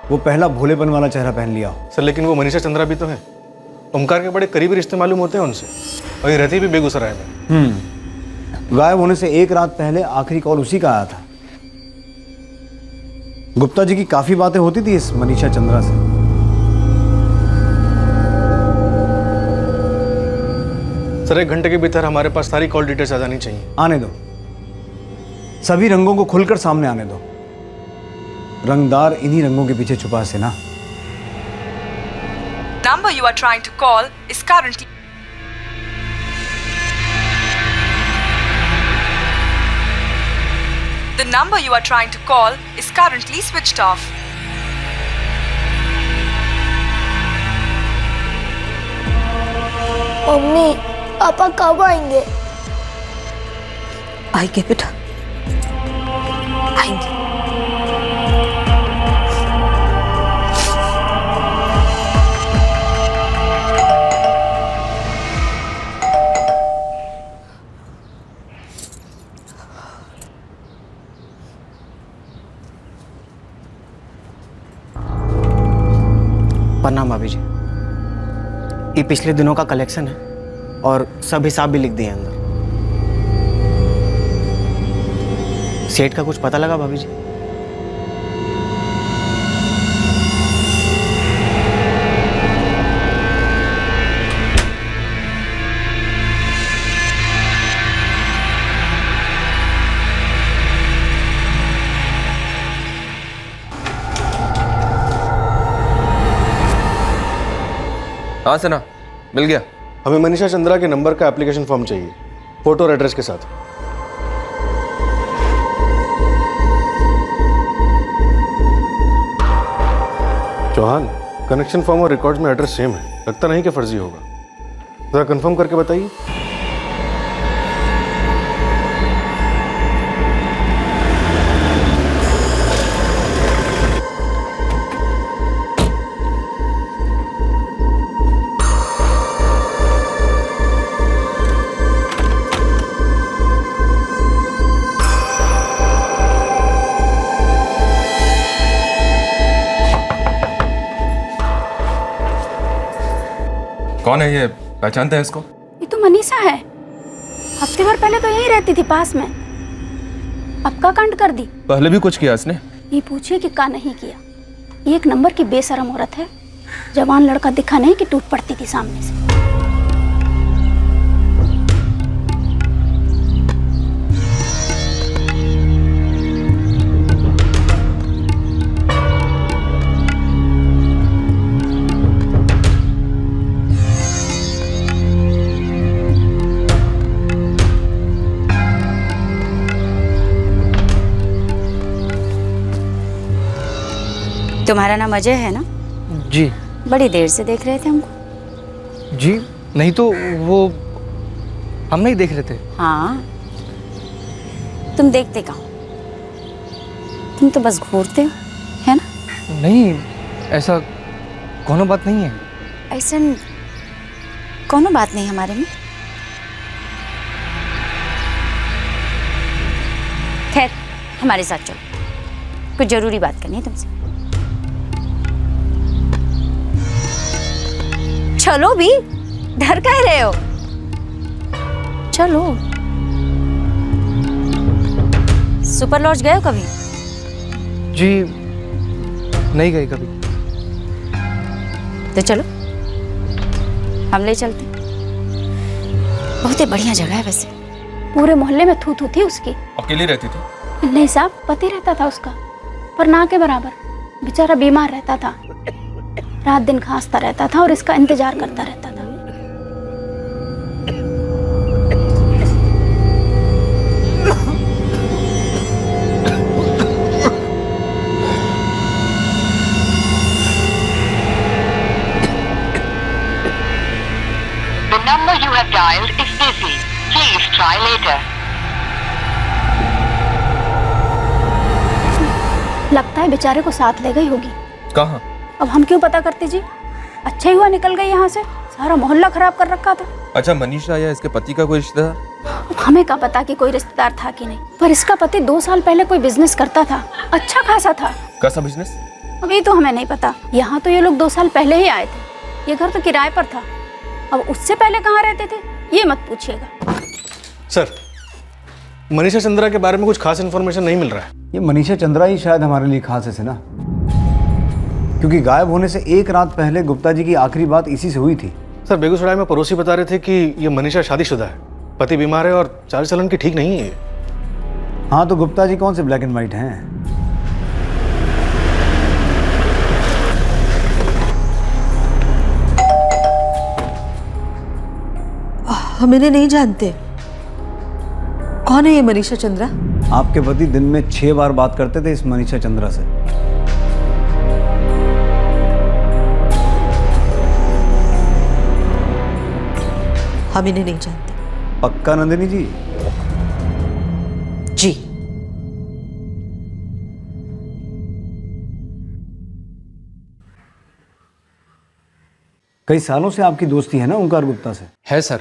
वो पहला भोलेपन वाला चेहरा पहन लिया हो। सर, लेकिन वो मनीषा चंद्रा भी तो है, ओमकार के बड़े करीबी रिश्ते मालूम होते हैं उनसे, और ये रहती भी बेगूसराय में। गायब होने से 1 रात पहले आखिरी कॉल उसी का आया था। गुप्ता जी की काफी बातें होती थी इस मनीषा चंद्रा से। सर, 1 घंटे के भीतर हमारे पास सारी कॉल डिटेल्स आ जानी चाहिए। आने दो, सभी रंगों को खुलकर सामने आने दो। रंगदार इन्हीं रंगों के पीछे छुपा है ना। Number you are trying to call is currently The number you are trying to call is currently switched off. Mummy, पापा कब आएंगे? आएंगे बेटा, आएंगे। प्रणाम भाभी जी। ये पिछले दिनों का कलेक्शन है और सब हिसाब भी लिख दिए अंदर। सेठ का कुछ पता लगा भाभी जी? हाँ सना, मिल गया। हमें मनीषा चंद्रा के नंबर का एप्लीकेशन फॉर्म चाहिए, फोटो और एड्रेस के साथ। चौहान, कनेक्शन फॉर्म और रिकॉर्ड्स में एड्रेस सेम है, लगता नहीं कि फर्जी होगा। जरा कंफर्म करके बताइए। कौन है ये, पहचानते हैं इसको? ये तो मनीषा है। हफ्ते भर पहले तो यहीं रहती थी पास में, अब का कांड कर दी। पहले भी कुछ किया इसने? ये पूछिए कि का नहीं किया। ये एक नंबर की बेशरम औरत है। जवान लड़का दिखा नहीं कि टूट पड़ती थी सामने से। तुम्हारा नाम अजय है ना? जी। बड़ी देर से देख रहे थे हमको। जी नहीं तो वो हम नहीं देख रहे थे। हाँ, तुम देखते कहाँ? तुम तो बस घूरते हो, है ना? नहीं, ऐसा कोनो बात नहीं है। ऐसा कोनो बात नहीं हमारे में। खैर, हमारे साथ चलो, कुछ जरूरी बात करनी है तुमसे। चलो भी, डर काहे रहे हो? चलो। सुपर लॉज गए हो कभी? जी नहीं गए कभी। तो चलो, हम ले चलते। बहुत ही बढ़िया जगह है वैसे। पूरे मोहल्ले में थू थू थी उसकी। अकेली रहती थी? नहीं साहब, पति रहता था उसका, पर ना के बराबर। बेचारा बीमार रहता था, रात दिन खांसता रहता था और इसका इंतजार करता रहता था। The number you have dialed is busy. Please try later. लगता है बेचारे को साथ ले गई होगी। कहाँ? अब हम क्यों पता करते जी? अच्छा ही हुआ निकल गई यहाँ से, सारा मोहल्ला खराब कर रखा था। अच्छा, मनीषा या इसके पति का कोई रिश्तेदार? अब हमें क्या पता कि कोई रिश्तेदार था कि नहीं, पर इसका पति 2 साल पहले कोई बिजनेस करता था, अच्छा खासा था। कैसा बिजनेस? अभी तो हमें नहीं पता। यहाँ तो ये लोग 2 साल पहले ही आए थे। ये घर तो किराए पर था। अब उससे पहले कहाँ रहते थे ये मत पूछिएगा। सर, मनीषा चंद्रा के बारे में कुछ खास इन्फॉर्मेशन नहीं मिल रहा है। ये मनीषा चंद्रा ही शायद हमारे लिए खास है ना, क्योंकि गायब होने से एक रात पहले गुप्ता जी की आखिरी बात इसी से हुई थी। सर, बेगूसराय में पड़ोसी बता रहे थे कि ये मनीषा शादीशुदा है, पति बीमार है और चाल चलन की ठीक नहीं है। हाँ, तो गुप्ता जी कौन से ब्लैक एंड व्हाइट हैं? हम इन्हें नहीं जानते। कौन है ये मनीषा चंद्रा? आपके पति दिन में 6 बार बात करते थे इस मनीषा चंद्रा से। हम इन्हें नहीं जानते। पक्का नंदिनी जी? जी। कई सालों से आपकी दोस्ती है ना ओमकार गुप्ता से? है सर,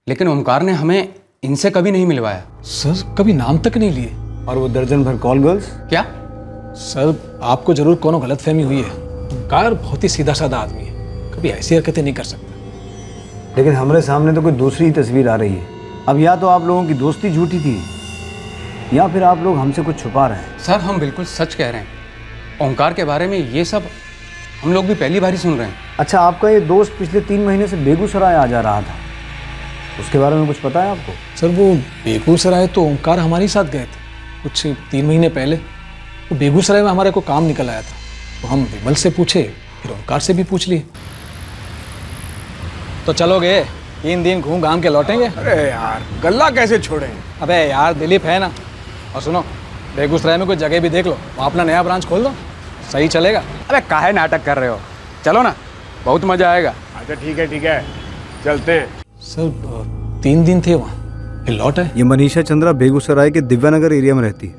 लेकिन ओमकार ने हमें इनसे कभी नहीं मिलवाया। सर, कभी नाम तक नहीं लिए। और वो दर्जन भर कॉल गर्ल्स? क्या? सर, आपको जरूर कोनो गलतफहमी हुई है। ओमकार बहुत ही सीधा साधा आदमी है, कभी ऐसी हरकतें नहीं कर सकता। लेकिन हमारे सामने तो कोई दूसरी ही तस्वीर आ रही है। अब या तो आप लोगों की दोस्ती झूठी थी या फिर आप लोग हमसे कुछ छुपा रहे हैं। सर हम बिल्कुल सच कह रहे हैं। ओंकार के बारे में ये सब हम लोग भी पहली बार ही सुन रहे हैं। अच्छा, आपका ये दोस्त पिछले 3 महीने से बेगूसराय आ जा रहा था, उसके बारे में कुछ पता है आपको? सर वो बेगूसराय तो ओमकार हमारे साथ गए थे कुछ 3 महीने पहले। वो बेगूसराय में हमारे को काम निकल आया था, तो हम विमल से पूछे, फिर ओमकार से भी पूछ लिए। तो चलोगे? 3 दिन घूम घाम के लौटेंगे। अरे यार गल्ला कैसे छोड़ें? अबे यार दिलीप है ना। और सुनो, बेगूसराय में कोई जगह भी देख लो, वहाँ अपना नया ब्रांच खोल दो, सही चलेगा। अरे काहे नाटक कर रहे हो, चलो ना, बहुत मजा आएगा। अच्छा ठीक है, चलते हैं। सर 3 दिन थे वहाँ, फिर लौट आए। ये मनीषा चंद्रा बेगूसराय के दिव्यानगर एरिया में रहती है।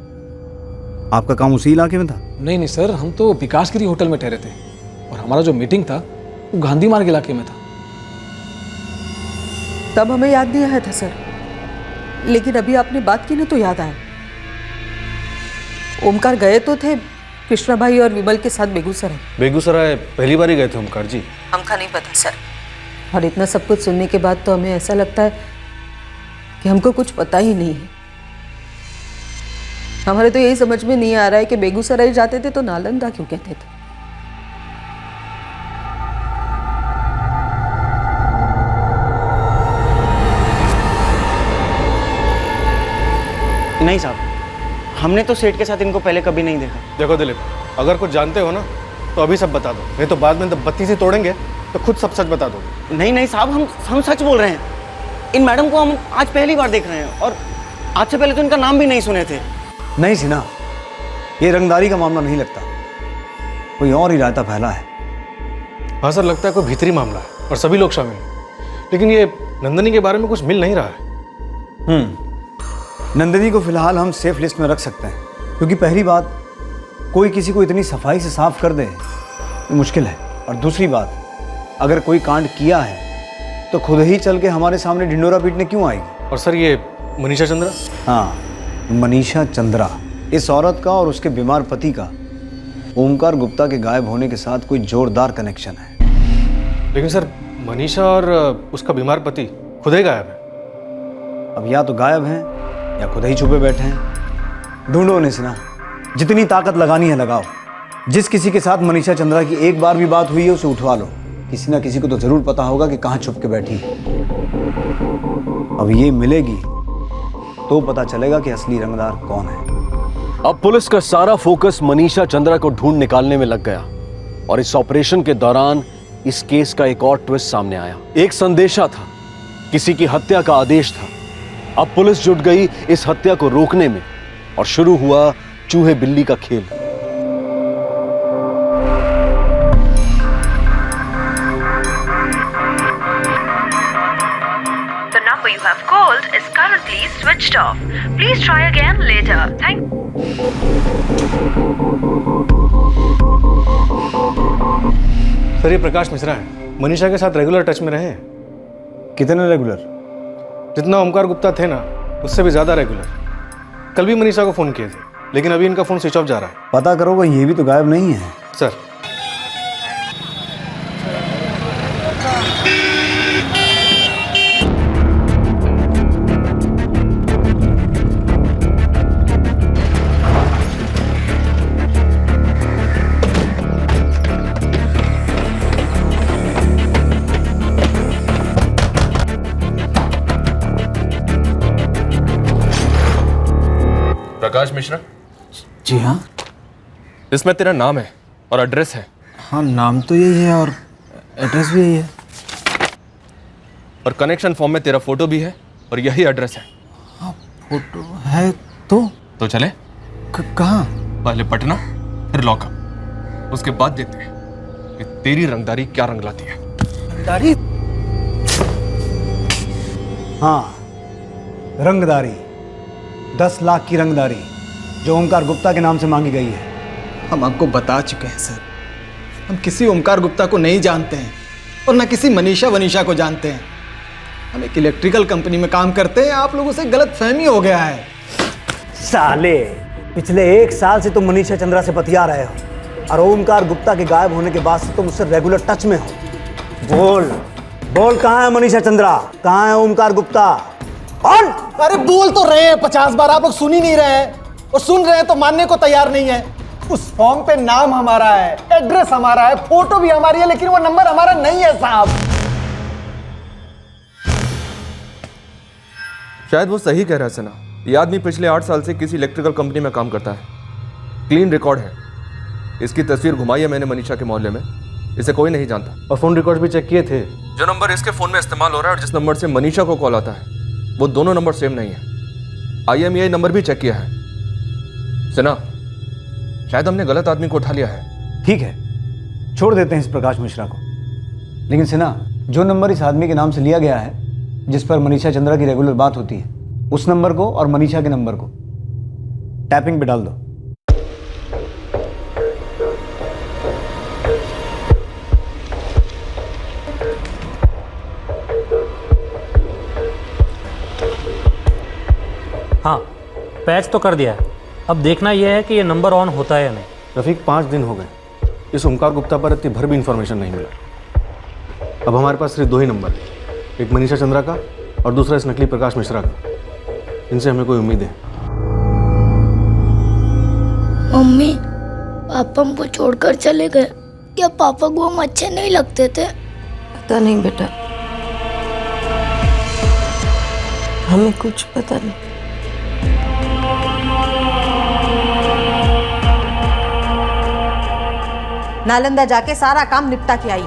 आपका काम उसी इलाके में था? नहीं सर, हम तो विकासगिरी होटल में ठहरे थे और हमारा जो मीटिंग था वो गांधी मार्ग इलाके में था। तब हमें याद नहीं आया था सर, लेकिन अभी आपने बात की ना तो याद आया। ओमकार गए तो थे कृष्णा भाई और विमल के साथ बेगूसराय। बेगूसराय पहली बार ही गए थे ओमकार जी? हमका नहीं पता सर, और इतना सब कुछ सुनने के बाद तो हमें ऐसा लगता है कि हमको कुछ पता ही नहीं है। हमारे तो यही समझ में नहीं आ रहा है कि बेगूसराय जाते थे तो नालंदा क्यों कहते थे। नहीं साहब, हमने तो सेठ के साथ इनको पहले कभी नहीं देखा। देखो दिलीप, अगर कुछ जानते हो ना तो अभी सब बता दो, नहीं तो बाद में जब बत्ती से तोड़ेंगे तो खुद सब सच बता दोगे। नहीं साहब, हम सच बोल रहे हैं। इन मैडम को हम आज पहली बार देख रहे हैं और आज से पहले तो इनका नाम भी नहीं सुने थे। नहीं सिन्हा, ये रंगदारी का मामला नहीं लगता, कोई और ही रायता फैला है। हाँ सर, लगता है कोई भीतरी मामला है और सभी लोग शामिल हैं, लेकिन ये नंदनी के बारे में कुछ मिल नहीं रहा है। नंदिनी को फिलहाल हम सेफ लिस्ट में रख सकते हैं, क्योंकि पहली बात, कोई किसी को इतनी सफाई से साफ कर दे ये मुश्किल है, और दूसरी बात, अगर कोई कांड किया है तो खुद ही चल के हमारे सामने ढिंडोरा पीटने क्यों आएगी? और सर ये मनीषा चंद्रा? हाँ, मनीषा चंद्रा, इस औरत का और उसके बीमार पति का ओमकार गुप्ता के गायब होने के साथ कोई जोरदार कनेक्शन है। लेकिन सर मनीषा और उसका बीमार पति खुद ही गायब है। अब या तो गायब हैं या खुद ही छुपे बैठे हैं। ढूंढो उन्हें सिन्हा, जितनी ताकत लगानी है लगाओ। जिस किसी के साथ मनीषा चंद्रा की एक बार भी बात हुई है उसे उठवा लो। किसी ना किसी को तो जरूर पता होगा कि कहाँ छुप के बैठी है। अब ये मिलेगी तो पता चलेगा कि असली रंगदार कौन है। अब पुलिस का सारा फोकस मनीषा चंद्रा को ढूंढ निकालने में लग गया, और इस ऑपरेशन के दौरान इस केस का एक और ट्विस्ट सामने आया। एक संदेशा था, किसी की हत्या का आदेश था। अब पुलिस जुट गई इस हत्या को रोकने में, और शुरू हुआ चूहे बिल्ली का खेल। The number you have called is currently switched off. Please try again later. Thank sir ये प्रकाश मिश्रा है, मनीषा के साथ रेगुलर टच में रहे हैं। कितने रेगुलर? जितना ओमकार गुप्ता थे ना, उससे भी ज्यादा रेगुलर। कल भी मनीषा को फोन किए थे, लेकिन अभी इनका फोन स्विच ऑफ जा रहा है। पता करो, ये भी तो गायब नहीं है। सर प्रकाश मिश्रा? जी हाँ। इसमें तेरा नाम है और एड्रेस है। हाँ, नाम तो यही है और एड्रेस भी यही है। और कनेक्शन फॉर्म में तेरा फोटो भी है और यही एड्रेस है। हाँ, फोटो है तो चले? कहाँ? पहले पटना, फिर लॉकअप, उसके बाद देखते हैं कि तेरी रंगदारी क्या रंग लाती है। रंगदारी? हाँ, रंगदारी, 10 लाख की रंगदारी जो ओमकार गुप्ता के नाम से मांगी गई है। हम आपको बता चुके हैं सर, हम किसी ओमकार गुप्ता को नहीं जानते हैं और न किसी मनीषा को जानते हैं। हम एक इलेक्ट्रिकल कंपनी में काम करते हैं। आप लोगों से गलतफहमी हो गया है। साले, पिछले 1 साल से तुम मनीषा चंद्रा से बतिया रहे हो, और ओमकार गुप्ता के गायब होने के बाद से तुम उससे रेगुलर टच में हो। बोल बोल, कहाँ है मनीषा चंद्रा, कहाँ है ओमकार गुप्ता? कौन? अरे बोल तो रहे हैं 50 बार, आप लोग सुन ही नहीं रहे हैं, और सुन रहे हैं तो मानने को तैयार नहीं है। उस फॉर्म पे नाम हमारा है, एड्रेस हमारा है, फोटो भी हमारी है, लेकिन वो नंबर हमारा नहीं है साहब। शायद वो सही कह रहा है सना। ये आदमी पिछले 8 साल से किसी इलेक्ट्रिकल कंपनी में काम करता है, क्लीन रिकॉर्ड है। इसकी तस्वीर घुमाई है मैंने मनीषा के मोहल्ले में, इसे कोई नहीं जानता। और फोन रिकॉर्ड भी चेक किए थे। जो नंबर इसके फोन में इस्तेमाल हो रहा है और जिस नंबर से मनीषा को कॉल आता है, वो दोनों नंबर सेम नहीं है। IMEI नंबर भी चेक किया है। सना, शायद हमने गलत आदमी को उठा लिया है। ठीक है, छोड़ देते हैं इस प्रकाश मिश्रा को, लेकिन सिन्हा, जो नंबर इस आदमी के नाम से लिया गया है, जिस पर मनीषा चंद्रा की रेगुलर बात होती है, उस नंबर को और मनीषा के नंबर को टैपिंग पे डाल दो। हाँ, पैच तो कर दिया है। अब देखना यह है कि ये नंबर ऑन होता है या नहीं। रफीक, 5 दिन हो गए, इस ओमकार गुप्ता पर इतनी भर भी इंफॉर्मेशन नहीं मिला। अब हमारे पास सिर्फ 2 ही नंबर है, एक मनीषा चंद्रा का और दूसरा इस नकली प्रकाश मिश्रा का। इनसे हमें कोई उम्मीद है? मम्मी, पापा हमको छोड़कर चले गए। क्या पापा को हम अच्छे नहीं लगते थे? पता नहीं बेटा, हमें कुछ पता नहीं। नालंदा जाके सारा काम निपटा के आई।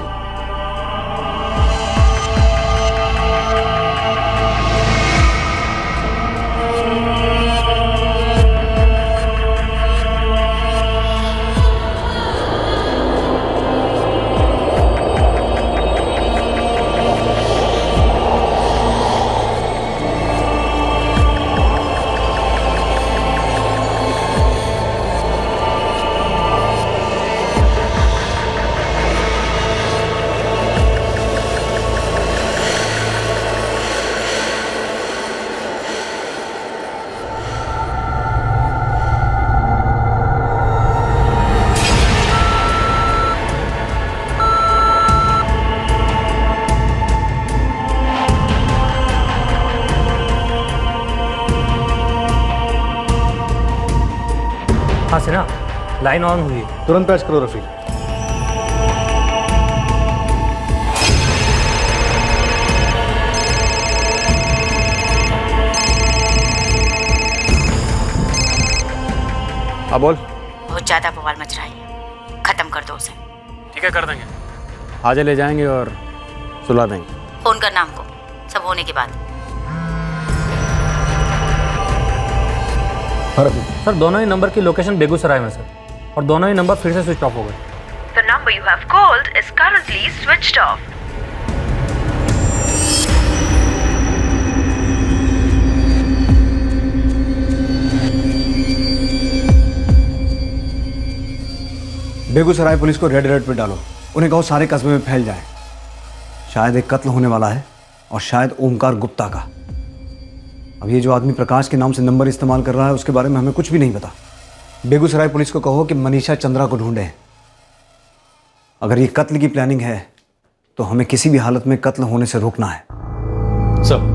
हाँ सिन्हा, लाइन ऑन हुई है। तुरंत पैच करो रफीक। हाँ बोल। बहुत ज्यादा बवाल मच रहा है, खत्म कर दो उसे। ठीक है, कर देंगे। आज ले जाएंगे और सुला देंगे। फोन करना हमको, सब होने के बाद। सर, दोनों ही नंबर की लोकेशन बेगूसराय में सर, और दोनों ही नंबर फिर से स्विच ऑफ हो गए। The number you have called is currently switched off. Begusarai police को रेड अलर्ट पे डालो, उन्हें कहो सारे कस्बे में फैल जाए। शायद एक कत्ल होने वाला है, और शायद ओमकार गुप्ता का। अब ये जो आदमी प्रकाश के नाम से नंबर इस्तेमाल कर रहा है, उसके बारे में हमें कुछ भी नहीं पता। बेगूसराय पुलिस को कहो कि मनीषा चंद्रा को ढूंढे। अगर ये कत्ल की प्लानिंग है तो हमें किसी भी हालत में कत्ल होने से रोकना है। सर,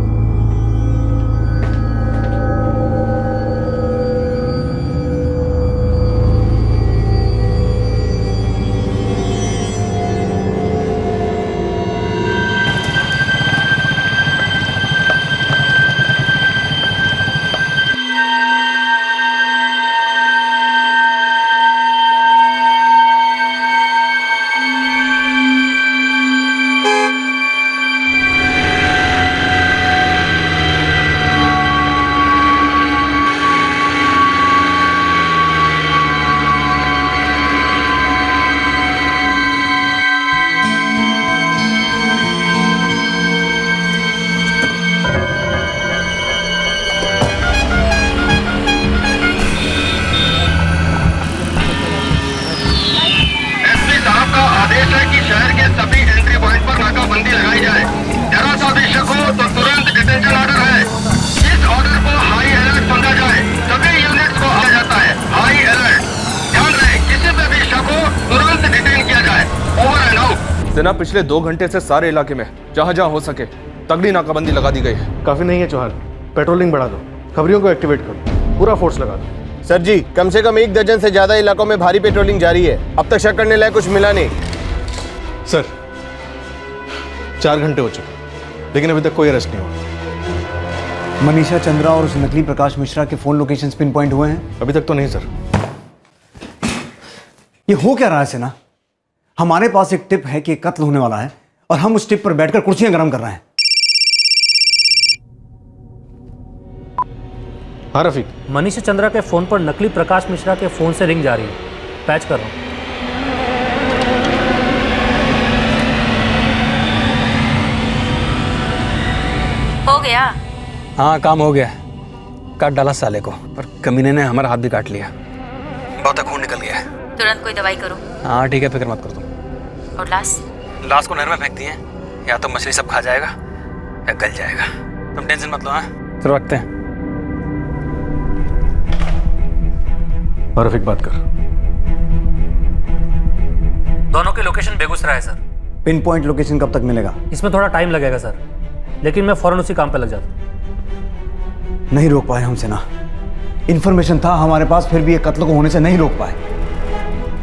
सेना, पिछले 2 घंटे से सारे इलाके में जहां जहां हो सके तगड़ी नाकाबंदी लगा दी गई है। काफी नहीं है चौहान, पेट्रोलिंग बढ़ा दो, खबरियों को एक्टिवेट करो, पूरा फोर्स लगा दो। सर जी, कम से कम 1 दर्जन से ज्यादा इलाकों में भारी पेट्रोलिंग जारी है। अब तक शक करने लायक कुछ मिला नहीं। सर 4 घंटे हो चुके लेकिन अभी तक कोई अरेस्ट नहीं हुआ। मनीषा चंद्रा और उस नकली प्रकाश मिश्रा के फोन लोकेशंस पिन पॉइंट हुए हैं? अभी तक तो नहीं सर। ये हो क्या रहा है सेना? हमारे पास एक टिप है कि कत्ल होने वाला है और हम उस टिप पर बैठकर कुर्सियां गर्म कर रहे हैं। हाँ रफीक, मनीषा चंद्रा के फोन पर नकली प्रकाश मिश्रा के फोन से रिंग जा रही है। पैच कर रहा हूं। हो गया। हाँ काम हो गया, काट डाला साले को, पर कमीने ने हमारा हाथ भी काट लिया, बहुत खून निकल गया है। तुरंत कोई दवाई करो। हाँ ठीक है, फिक्र मत करो तुम। और लाश को नहर में फेंक दिए, या तो मछली सब खा जाएगा या गल जाएगा। तुम टेंशन मत लो। हाँ चलो रखते हैं। और रफीक बात कर। दोनों की लोकेशन बेगूसराय है सर। पिन पॉइंट लोकेशन कब तक मिलेगा? इसमें थोड़ा टाइम लगेगा सर, लेकिन मैं फौरन उसी काम पे लग जाता हूँ। नहीं रोक पाए हम सेना। इंफॉर्मेशन था हमारे पास, फिर भी ये कत्ल को होने से नहीं रोक पाए।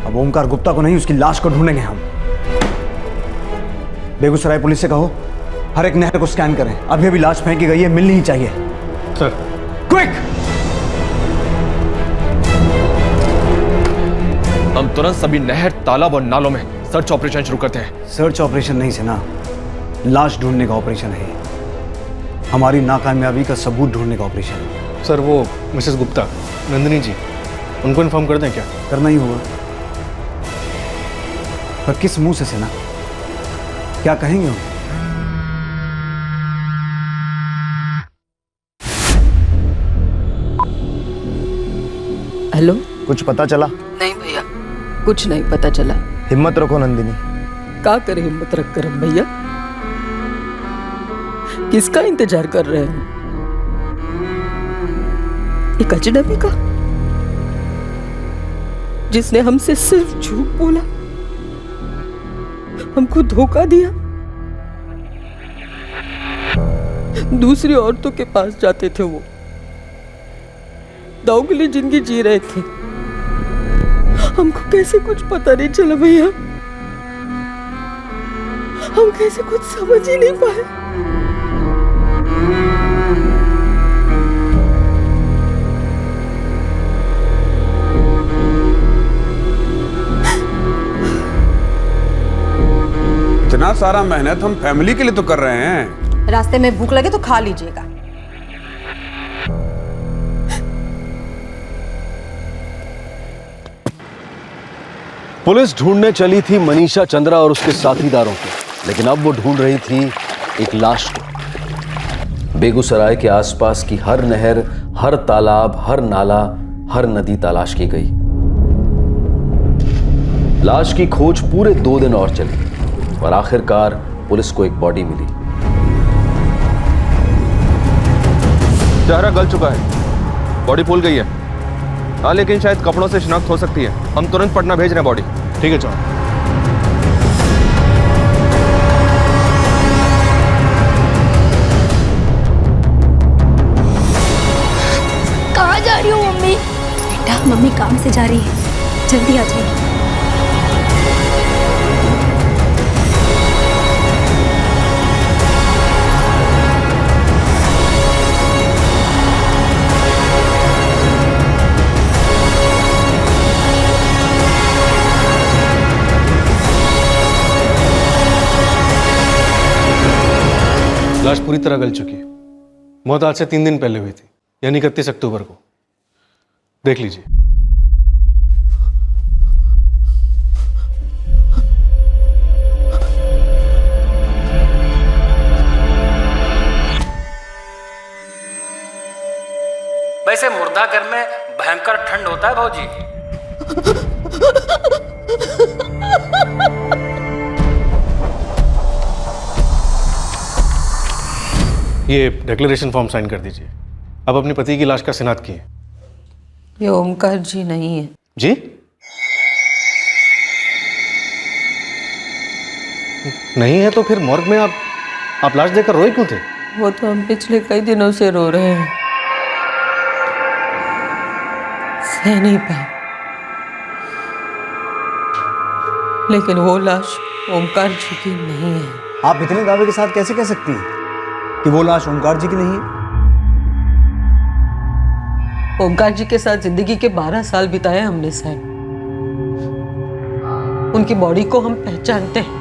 अब ओमकार गुप्ता को नहीं, उसकी लाश को ढूंढेंगे हम। बेगूसराय पुलिस से कहो हर एक नहर को स्कैन करें। अभी अभी लाश फेंकी गई है, मिलनी ही चाहिए। Sir quick! हम तुरंत सभी नहर, तालाब और नालों में सर्च ऑपरेशन शुरू करते हैं। सर्च ऑपरेशन नहीं सेना, लाश ढूंढने का ऑपरेशन है। हमारी नाकामयाबी का सबूत ढूंढने का ऑपरेशन। सर वो मिसेस गुप्ता, नंदिनी जी, उनको इन्फॉर्म कर दें क्या? करना ही होगा, पर किस मुंह से सेना? क्या कहेंगे हम? हेलो, कुछ पता चला? नहीं भैया, कुछ नहीं पता चला। हिम्मत रखो नंदिनी। क्या करे हिम्मत रख कर हम भैया? किसका इंतजार कर रहे हैं? एक अजनबी का, जिसने हमसे सिर्फ झूठ बोला, हमको धोखा दिया। दूसरी औरतों के पास जाते थे वो, दाव के लिए जिंदगी जी रहे थे। हमको कैसे कुछ पता नहीं चला भैया, हम कैसे कुछ समझ ही नहीं पाए। इतना सारा मेहनत हम फैमिली के लिए तो कर रहे हैं। रास्ते में भूख लगे तो खा लीजिएगा। पुलिस ढूंढने चली थी मनीषा चंद्रा और उसके साथीदारों को, लेकिन अब वो ढूंढ रही थी एक लाश को। बेगूसराय के आसपास की हर नहर, हर तालाब, हर नाला, हर नदी तलाश की गई। लाश की खोज पूरे 2 दिन और चली और आखिरकार पुलिस को एक बॉडी मिली। चेहरा गल चुका है, बॉडी फूल गई है। हाँ लेकिन शायद कपड़ों से शिनाख्त हो सकती है। हम तुरंत पटना भेज रहे हैं बॉडी। ठीक है चौहान। कहाँ जा रही हो मम्मी? बेटा मम्मी काम से जा रही है, जल्दी आ जाएगी। लाश पूरी तरह गल चुकी है। मौत आज से 3 दिन पहले हुई थी, यानी 31 अक्टूबर को। देख लीजिए। वैसे मुर्दा घर में भयंकर ठंड होता है भाजी। ये डिक्लेरेशन फॉर्म साइन कर दीजिए। अब अपने पति की लाश का शिनाख्त कीजिए। ये ओमकार जी नहीं है। जी? नहीं है तो फिर मॉर्ग में आप लाश देखकर रोए क्यों थे? वो तो हम पिछले कई दिनों से रो रहे हैं, सह नहीं पाए। लेकिन वो लाश ओमकार जी की नहीं है। आप इतने दावे के साथ कैसे कह सकती हैं कि वो लाश ओमकार जी की नहीं है? ओमकार जी के साथ जिंदगी के 12 साल बिताए हमने साहब। उनकी बॉडी को हम पहचानते हैं,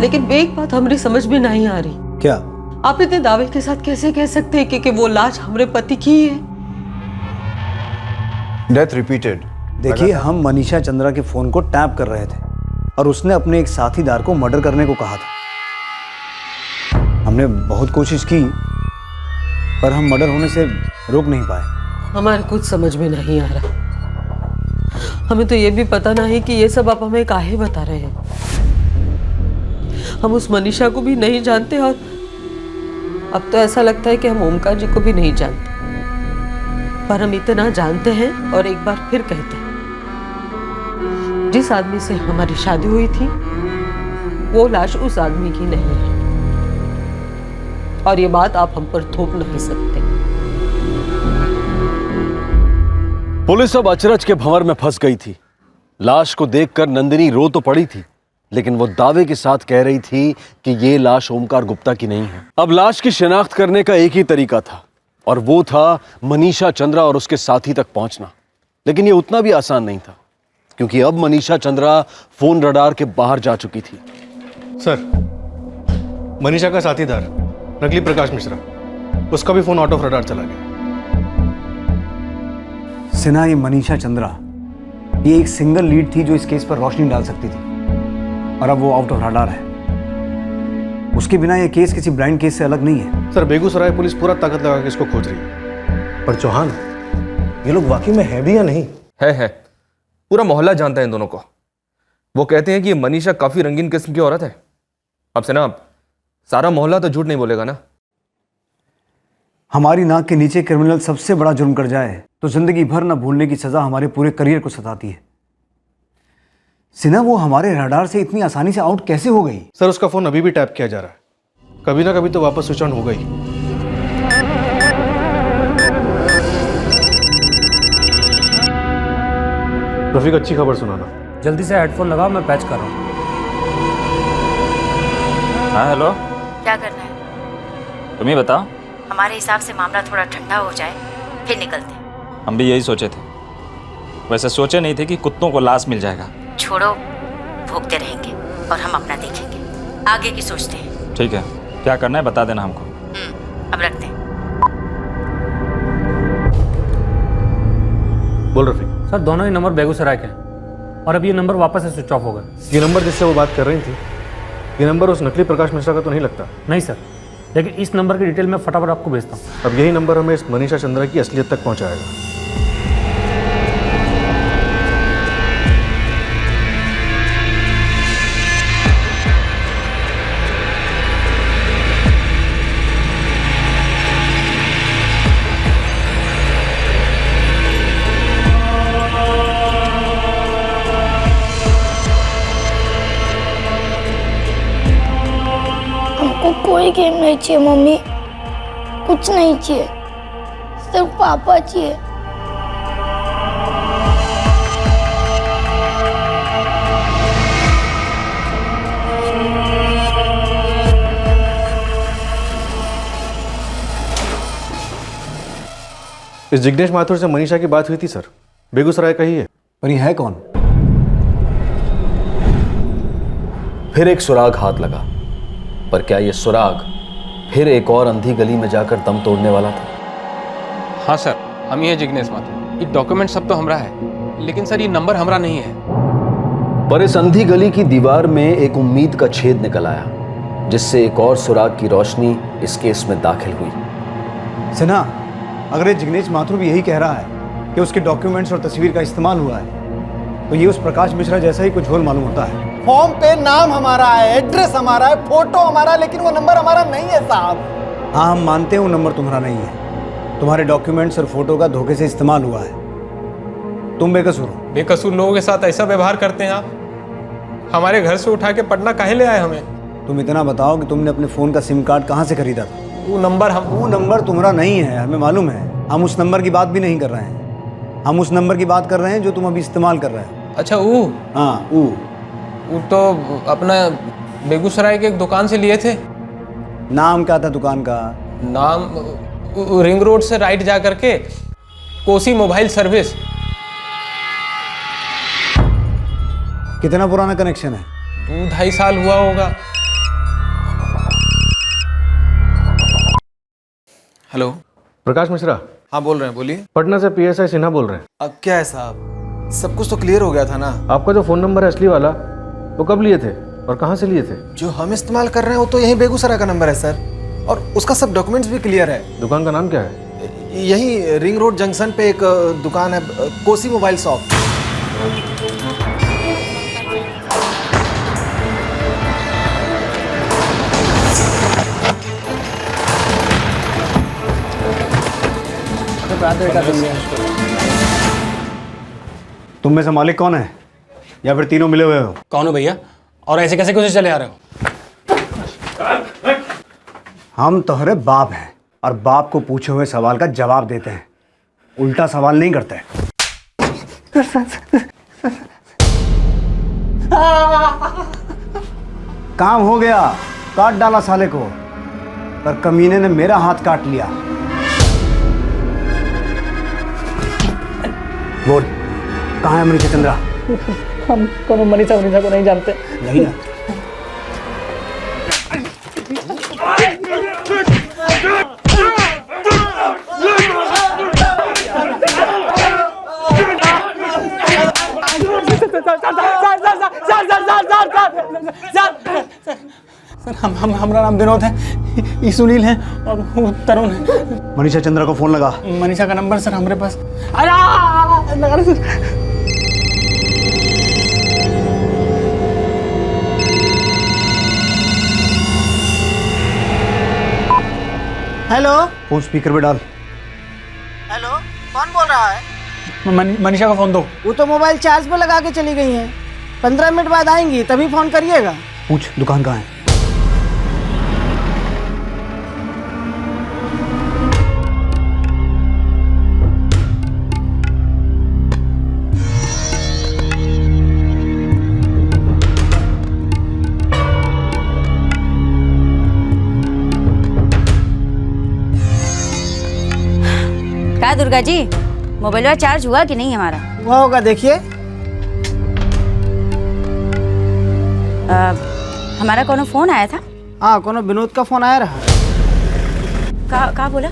लेकिन एक बात हमारी समझ में नहीं आ रही। क्या? आप इतने दावे के साथ कैसे कह सकते हैं कि वो लाश हमारे पति की है? Death repeated. देखिए, हम मनीषा चंद्रा के फोन को टैप कर रहे थे और उसने अपने एक साथीदार को मर्डर करने को कहा था। हमने बहुत कोशिश की पर हम मर्डर होने से रोक नहीं पाए। हमारे कुछ समझ में नहीं आ रहा। हमें तो ये भी पता नहीं कि ये सब आप हमें काहे बता रहे हैं। हम उस मनीषा को भी नहीं जानते और अब तो ऐसा लगता है कि हम ओमकार जी को भी नहीं जानते। पर हम इतना जानते हैं और एक बार फिर कहते हैं, जिस आदमी से हमारी शादी हुई थी वो लाश उस आदमी की नहीं है, और ये बात आप हम पर थोप नहीं सकते। पुलिस अब अचरज के भंवर में फंस गई थी। लाश को देखकर नंदिनी रो तो पड़ी थी, लेकिन वो दावे के साथ कह रही थी कि ये लाश ओमकार गुप्ता की नहीं है। अब लाश की शिनाख्त करने का एक ही तरीका था, और वो था मनीषा चंद्रा और उसके साथी तक पहुंचना। लेकिन ये उतना भी आसान नहीं था, क्योंकि अब मनीषा चंद्रा फोन रडार के बाहर जा चुकी थी। सर, मनीषा का साथीदार नकली प्रकाश मिश्रा, उसका भी फोन आउट ऑफ रडार चला गया। सिन्हा, ये मनीषा चंद्रा ये एक सिंगल लीड थी जो इस केस पर रोशनी डाल सकती थी, और अब वो आउट ऑफ रडार है। उसके बिना ये केस किसी ब्लाइंड केस से अलग नहीं है। सर, बेगूसराय पुलिस पूरा ताकत लगा के इसको खोज रही है। पर चौहान, ये लोग वाकई में है भी या नहीं? है। पूरा मोहल्ला जानता है इन दोनों को। वो कहते हैं कि ये मनीषा काफी रंगीन किस्म की औरत है। अब से ना सारा मोहल्ला तो झूठ नहीं बोलेगा ना। हमारी नाक के नीचे क्रिमिनल सबसे बड़ा जुर्म कर जाए तो जिंदगी भर न भूलने की सजा हमारे पूरे करियर को सताती है। सिन्हा, वो हमारे रडार से इतनी आसानी से आउट कैसे हो गई? सर, उसका फोन अभी भी टैप किया जा रहा है। कभी ना कभी तो वापस स्विच ऑन होगा ही। रफीक, अच्छी खबर सुनाना। जल्दी से हेडफोन लगाओ, मैं पैच कर रहा हूँ। हाँ, हेलो। क्या करना है? तुम ही बताओ। हमारे हिसाब से मामला थोड़ा ठंडा हो जाए फिर निकलते हैं। हम भी यही सोचे थे। वैसे सोचे नहीं थे कि कुत्तों को लाश मिल जाएगा। छोड़ो, भोगते रहेंगे और हम अपना देखेंगे। आगे की सोचते हैं। ठीक है, क्या करना है बता देना हमको। अब रखते हैं। बोल रफीक। सर, दोनों ही नंबर बेगूसराय के हैं और अब ये नंबर वापस से स्विच ऑफ हो गए। ये नंबर जिससे वो बात कर रही थी, ये नंबर उस नकली प्रकाश मिश्रा का तो नहीं लगता? नहीं सर, लेकिन इस नंबर की डिटेल मैं फटाफट आपको भेजता हूँ। अब यही नंबर हमें इस मनीषा चंद्रा की असलियत तक पहुंचाएगा। कोई गेम नहीं चाहिए मम्मी, कुछ नहीं चाहिए, सिर्फ पापा चाहिए। इस जिग्नेश माथुर से मनीषा की बात हुई थी सर, बेगूसराय का ही है। पर ये है कौन? फिर एक सुराग हाथ लगा, पर क्या ये सुराग फिर एक और अंधी गली में जाकर दम तोड़ने वाला था? हाँ सर, हम ही है जिग्नेश माथुर। ये डॉक्यूमेंट सब तो हमरा है, लेकिन सर ये नंबर हमरा नहीं है। पर इस अंधी गली की दीवार में एक उम्मीद का छेद निकल आया, जिससे एक और सुराग की रोशनी इस केस में दाखिल हुई। सिन्हा, अगर ये जिग्नेश माथुर भी यही कह रहा है कि उसके डॉक्यूमेंट्स और तस्वीर का इस्तेमाल हुआ है, तो ये उस प्रकाश मिश्रा जैसा ही कुछ झोल मालूम होता है। फॉर्म पे नाम हमारा है, एड्रेस हमारा है, फोटो हमारा है, लेकिन वो नंबर हमारा नहीं है साहब। हाँ, हम मानते हैं वो नंबर तुम्हारा नहीं है। तुम्हारे डॉक्यूमेंट्स और फोटो का धोखे से इस्तेमाल हुआ है। तुम बेकसूर हो। बेकसूर लोगों के साथ ऐसा व्यवहार करते हैं आप? हमारे घर से उठा के पटना काहे ले आए हमें? तुम इतना बताओ कि तुमने अपने फ़ोन का सिम कार्ड कहाँ से खरीदा था? वो नंबर तुम्हारा नहीं है, हमें मालूम है। हम उस नंबर की बात भी नहीं कर रहे हैं। हम उस नंबर की बात कर रहे हैं जो तुम अभी इस्तेमाल कर रहे हो। अच्छा वो? हाँ वो तो अपना बेगूसराय के एक दुकान से लिए थे। नाम क्या था दुकान का? नाम रिंग रोड से राइट जा करके कोसी मोबाइल सर्विस। कितना पुराना कनेक्शन है? 2-2.5 साल हुआ होगा। हेलो, प्रकाश मिश्रा। हाँ बोल रहे हैं, बोलिए। पटना से PSI सिन्हा बोल रहे हैं। अब क्या है साहब, सब कुछ तो क्लियर हो गया था ना। आपका जो फोन नंबर है असली वाला, वो कब लिए थे और कहाँ से लिए थे? जो हम इस्तेमाल कर रहे हैं वो तो यही बेगूसराय का नंबर है सर, और उसका सब डॉक्यूमेंट्स भी क्लियर है। दुकान का नाम क्या है? यही रिंग रोड जंक्शन पे एक दुकान है, कोसी मोबाइल शॉप। तुम में से मालिक कौन है, या फिर तीनों मिले हुए हो? कौन हो भैया, और ऐसे कैसे कुछ चले आ रहे हो? हम तुम्हारे बाप हैं और बाप को पूछे हुए सवाल का जवाब देते हैं, उल्टा सवाल नहीं करते। काम हो गया, काट डाला साले को, पर कमीने ने मेरा हाथ काट लिया। बोल, कहाँ है मनीषा चंद्रा? हम कौन मनीषा को नहीं जानते। नहीं जानते? हमारा नाम विनोद है, ये सुनील है और वो तरुण है। मनीषा चंद्रा को फोन लगा। मनीषा का नंबर सर हमारे पास। अरे लगा सर। हेलो, फोन स्पीकर पे डाल। हेलो, कौन बोल रहा है? मनीषा का फोन दो। वो तो मोबाइल चार्ज पे लगा के चली गई हैं। 15 मिनट बाद आएंगी, तभी फोन करिएगा। पूछ दुकान कहाँ है? क्या दुर्गा जी, मोबाइल चार्ज हुआ कि नहीं हमारा? हुआ होगा, देखिए। हमारा कोनो फोन आया था? हाँ, कोनो विनोद का फोन आया रहा। कहा बोला?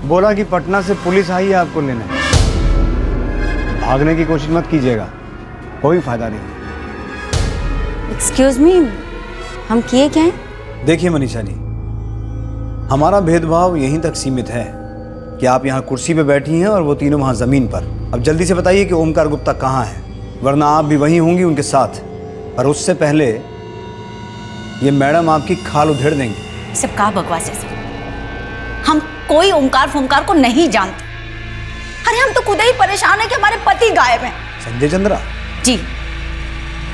बोला कि पटना से पुलिस आई है आपको लेने। भागने की कोशिश मत कीजिएगा, कोई फायदा नहीं। एक्सक्यूज मी, हम किए क्या हैं? देखिए मनीषा जी, हमारा भेदभाव यहीं तक सीमित है कि आप यहाँ कुर्सी पे बैठी हैं और वो तीनों वहाँ जमीन पर। अब जल्दी से बताइए कि ओमकार गुप्ता कहाँ है, वरना आप भी वहीं होंगी उनके साथ। पर उससे पहले ये मैडम आपकी खाल उधेड़ देंगी। सब कहा बकवास है सर, हम कोई ओमकार फोमकार को नहीं जानते। अरे हम तो खुद ही परेशान है कि हमारे पति गायब हैं। संजय चंद्रा? जी,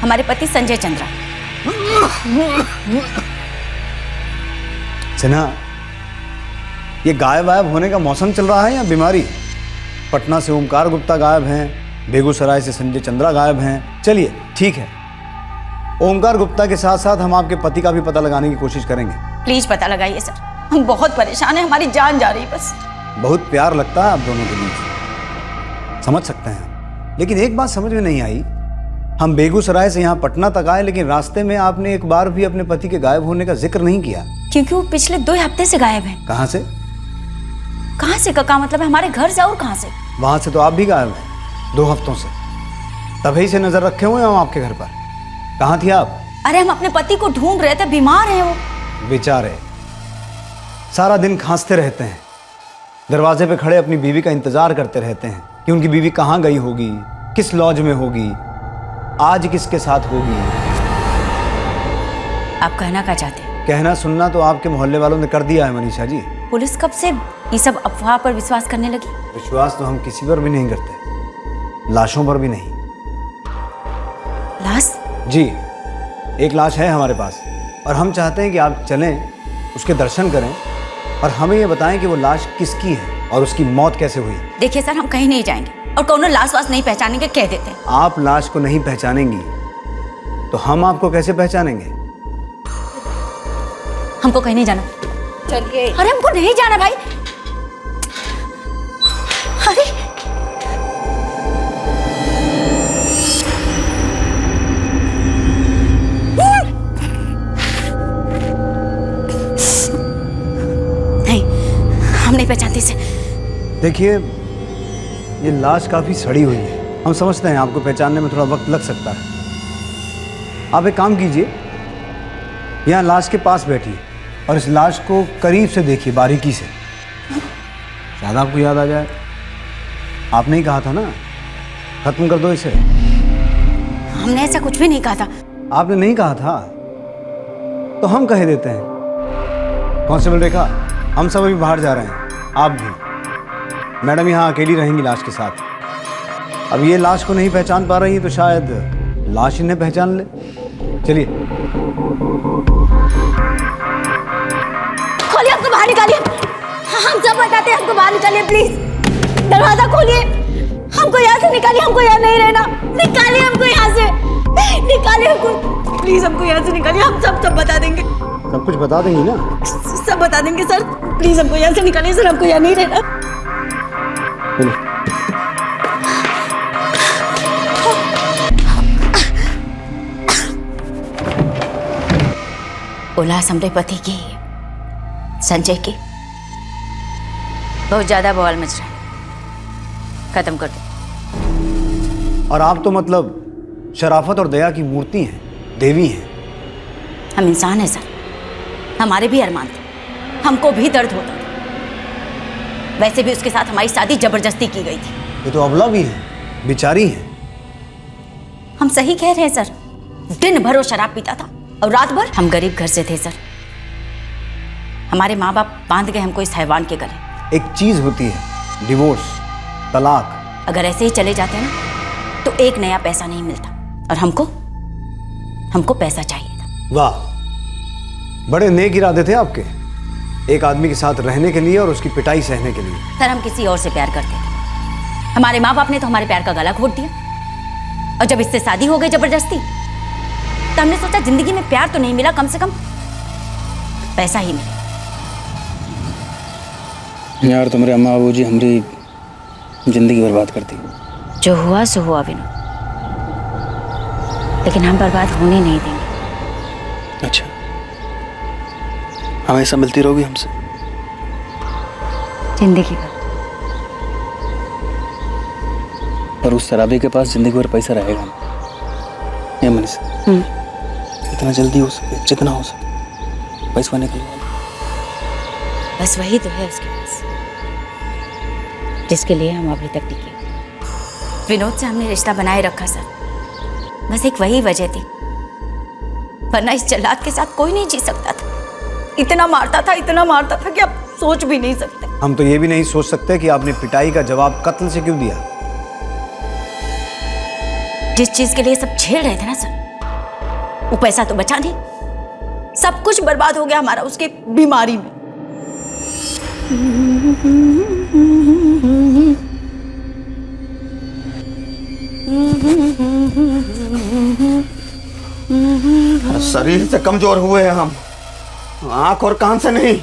हमारे पति संजय चंद्रा। सिन्हा, ये गायब वायब होने का मौसम चल रहा है या बीमारी? पटना से ओमकार गुप्ता गायब हैं, बेगूसराय से संजय चंद्रा गायब हैं। चलिए ठीक है, ओमकार गुप्ता के साथ साथ हम आपके पति का भी पता लगाने की कोशिश करेंगे। प्लीज पता लगाइए सर, हम बहुत परेशान हैं, हमारी जान जा रही बस। बहुत प्यार लगता है आप दोनों के बीच, समझ सकते हैं, लेकिन एक बात समझ में नहीं आई। हम बेगूसराय से यहाँ पटना तक आए, लेकिन रास्ते में आपने एक बार भी अपने पति के गायब होने का जिक्र नहीं किया। क्योंकि वो पिछले 2 हफ्ते से गायब हैं। कहाँ से? कहाँ से का मतलब है हमारे घर से, और कहाँ से? वहां से तो आप भी गायब हैं 2 हफ्तों से, तभी से नजर रखे हुए हैं हम आपके घर पर। कहाँ थी आप? अरे हम अपने पति को ढूंढ रहे थे, बीमार हैं वो। बेचारे सारा दिन खांसते रहते हैं, दरवाजे पे खड़े अपनी बीवी का इंतजार करते रहते हैं कि उनकी बीवी कहाँ गई होगी, किस लॉज में होगी, आज किसके साथ होगी। आप कहना क्या चाहते हैं? कहना सुनना तो आपके मोहल्ले वालों ने कर दिया है मनीषा जी। पुलिस कब से ये सब अफवाह पर विश्वास करने लगी? विश्वास तो हम किसी पर भी नहीं करते, लाशों पर भी नहीं। लाश? जी, एक लाश है हमारे पास और हम चाहते हैं कि आप चलें, उसके दर्शन करें और हमें ये बताएं कि वो लाश किसकी है और उसकी मौत कैसे हुई। देखिए सर, हम कहीं नहीं जाएंगे और कोनो लाश वाश नहीं पहचानेंगे, कह देते हैं। आप लाश को नहीं पहचानेंगी तो हम आपको कैसे पहचानेंगे? हमको कहीं नहीं जाना। चलिए। अरे हमको नहीं जाना भाई। अरे नहीं, हम नहीं पहचानते इसे। देखिए, ये लाश काफी सड़ी हुई है, हम समझते हैं आपको पहचानने में थोड़ा वक्त लग सकता है। आप एक काम कीजिए, यहाँ लाश के पास बैठिए और इस लाश को करीब से देखिए, बारीकी से, शायद आपको याद आ जाए। आपने ही कहा था ना, खत्म कर दो इसे। हमने ऐसा कुछ भी नहीं कहा था। आपने नहीं कहा था तो हम कह देते हैं। कांस्टेबल रेखा, हम सब अभी बाहर जा रहे हैं, आप भी। मैडम यहाँ अकेली रहेंगी लाश के साथ। अब ये लाश को नहीं पहचान पा रही तो शायद लाश इन्हें पहचान ले। चलिए। खोलिए, हमको बाहर निकालिए। हम सब बताते हैं, हमको बाहर निकालिए प्लीज। दरवाजा खोलिए, हमको यहाँ से निकालिए, हमको यहाँ नहीं रहना। निकालिए हमको यहाँ से, निकालिए हमको प्लीज, हमको यहाँ से निकालिए। हम सब बता देंगे। सब कुछ बता देंगी ना? सब बता देंगे सर, प्लीज हमको यहाँ से निकालिए सर, हमको यहाँ नहीं रहना। उल्लास हमरे पति की, संजय की बहुत ज्यादा बवाल मच रहा है, खत्म कर दो। और आप तो मतलब शराफत और दया की मूर्ति हैं, देवी हैं। हम इंसान हैं सर, हमारे भी अरमान थे, हमको भी दर्द होता था। वैसे भी उसके साथ हमारी शादी जबरदस्ती की गई थी। ये तो अबला भी है, बेचारी है। हम सही कह रहे हैं सर, दिन भर वो शराब पीता था और रात भर। हम गरीब घर से थे सर, हमारे माँ बाप बांध गए हमको इस हैवान के गले। एक चीज होती है डिवोर्स, तलाक। अगर ऐसे ही चले जाते हैं ना तो एक नया पैसा नहीं मिलता, और हमको पैसा चाहिए था। वाह, बड़े नेक इरादे थे आपके, एक आदमी के साथ रहने के लिए और उसकी पिटाई सहने के लिए। सर, हम किसी और से प्यार करते थे, हमारे माँ बाप ने तो हमारे प्यार का गला घोट दिया, और जब इससे शादी हो गई जबरदस्ती तो हमने सोचा जिंदगी में प्यार तो नहीं मिला, कम से कम पैसा ही मिले। यार, तुम्हारे अम्मा बाबूजी हमारी जिंदगी बर्बाद कर दी। जो हुआ सो हुआ विनोद, लेकिन हम बर्बाद होने नहीं देंगे। अच्छा, हमेशा मिलती रहोगी हमसे? जिंदगी भर। और उस शराबी के पास जिंदगी भर पैसा रहेगा ये मनीषा। जितना जल्दी हो सके, जितना हो सके पैसा निकलवा। बस वही तो है उसके पास, जिसके लिए हम अभी तक टिके। विनोद से हमने रिश्ता बनाए रखा सर, बस एक वही वजह थी, वरना इस जल्लाद के साथ कोई नहीं जी सकता था। इतना मारता था कि आप सोच भी नहीं सकते। हम तो ये भी नहीं सोच सकते कि आपने पिटाई का जवाब कत्ल से क्यों दिया। जिस चीज के लिए सब झेल रहे थे ना सर, वो पैसा तो बचा नहीं, सब कुछ बर्बाद हो गया हमारा उसकी बीमारी में। शरीर से कमजोर हुए हैं हम, आंख और कान से नहीं।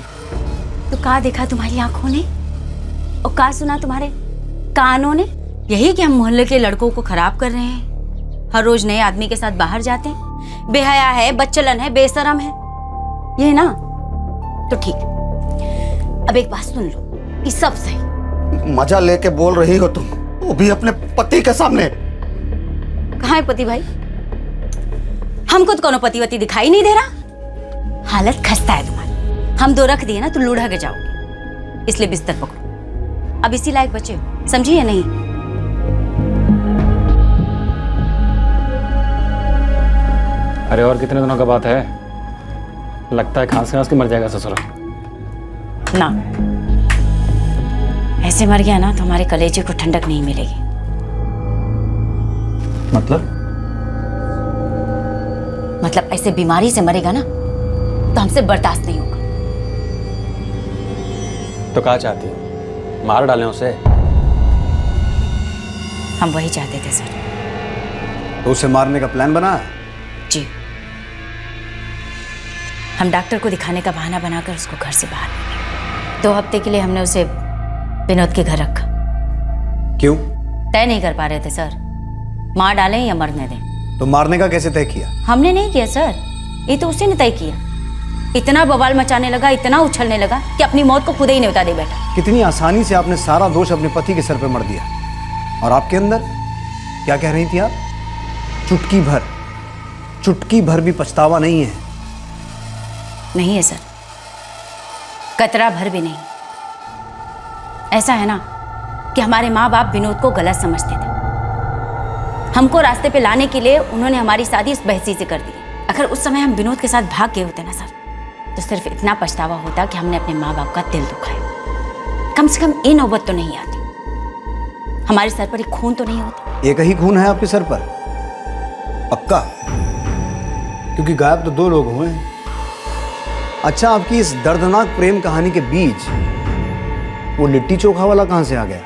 तो कहा देखा तुम्हारी आंखों ने और कहा सुना तुम्हारे कानों ने? यही कि हम मोहल्ले के लड़कों को खराब कर रहे हैं, हर रोज नए आदमी के साथ बाहर जाते हैं, बेहया है, बच्चलन है, बेशरम है, ये ना? तो ठीक, अब एक बात सुन लो, ये सब सही। मजा लेके बोल रही हो तुम, वो भी अपने पति के सामने। कहाँ है पति भाई? हमको तो कोनो पति वती दिखाई नहीं दे रहा। हालत खस्ता है तुम्हारी, हम दो रख दिए ना तो लूढ़ा के जाओगे, इसलिए बिस्तर पकड़ो। अब इसी लायक बचे हो, समझी या नहीं? अरे और कितने दिनों का बात है, लगता है खांस के मर जाएगा ससुरा। ना, ऐसे मर गया ना तो हमारे कलेजे को ठंडक नहीं मिलेगी। मतलब? मतलब ऐसे बीमारी से मरेगा ना तो हमसे बर्दाश्त नहीं होगा। तो क्या चाहती हो, मार डालें उसे? हम वही चाहते थे सर। तो उसे मारने का प्लान बना है? जी, हम डॉक्टर को दिखाने का बहाना बनाकर उसको घर से बाहर निकाले। 2 हफ्ते के लिए हमने उसे विनोद के घर रखा। क्यों? तय नहीं कर पा रहे थे सर, मार डालें या मरने दें। तो मारने का कैसे तय किया? हमने नहीं किया सर, ये तो उसी ने तय किया। इतना बवाल मचाने लगा, इतना उछलने लगा कि अपनी मौत को खुद ही न्योता दे बैठा। कितनी आसानी से आपने सारा दोष अपने पति के सर पे मर दिया। और आपके अंदर क्या कह रही थी आप? चुटकी भर भी पछतावा नहीं है? नहीं है सर, कतरा भर भी नहीं। ऐसा है ना कि हमारे माँ बाप विनोद को गलत समझते थे। हमको रास्ते पे लाने के लिए उन्होंने हमारी शादी इस बहसी से कर दी। अगर उस समय हम विनोद के साथ भाग गए होते ना सर, तो सिर्फ इतना पछतावा होता कि हमने अपने माँ बाप का दिल दुखाया। कम से कम ये नौबत तो नहीं आती। हमारे सर पर एक खून तो नहीं होता। एक ही खून है आपके सर पर? पक्का? क्योंकि गायब तो 2 लोग हुए हैं। अच्छा, आपकी इस दर्दनाक प्रेम कहानी के बीच वो लिट्टी चोखा वाला कहां से आ गया?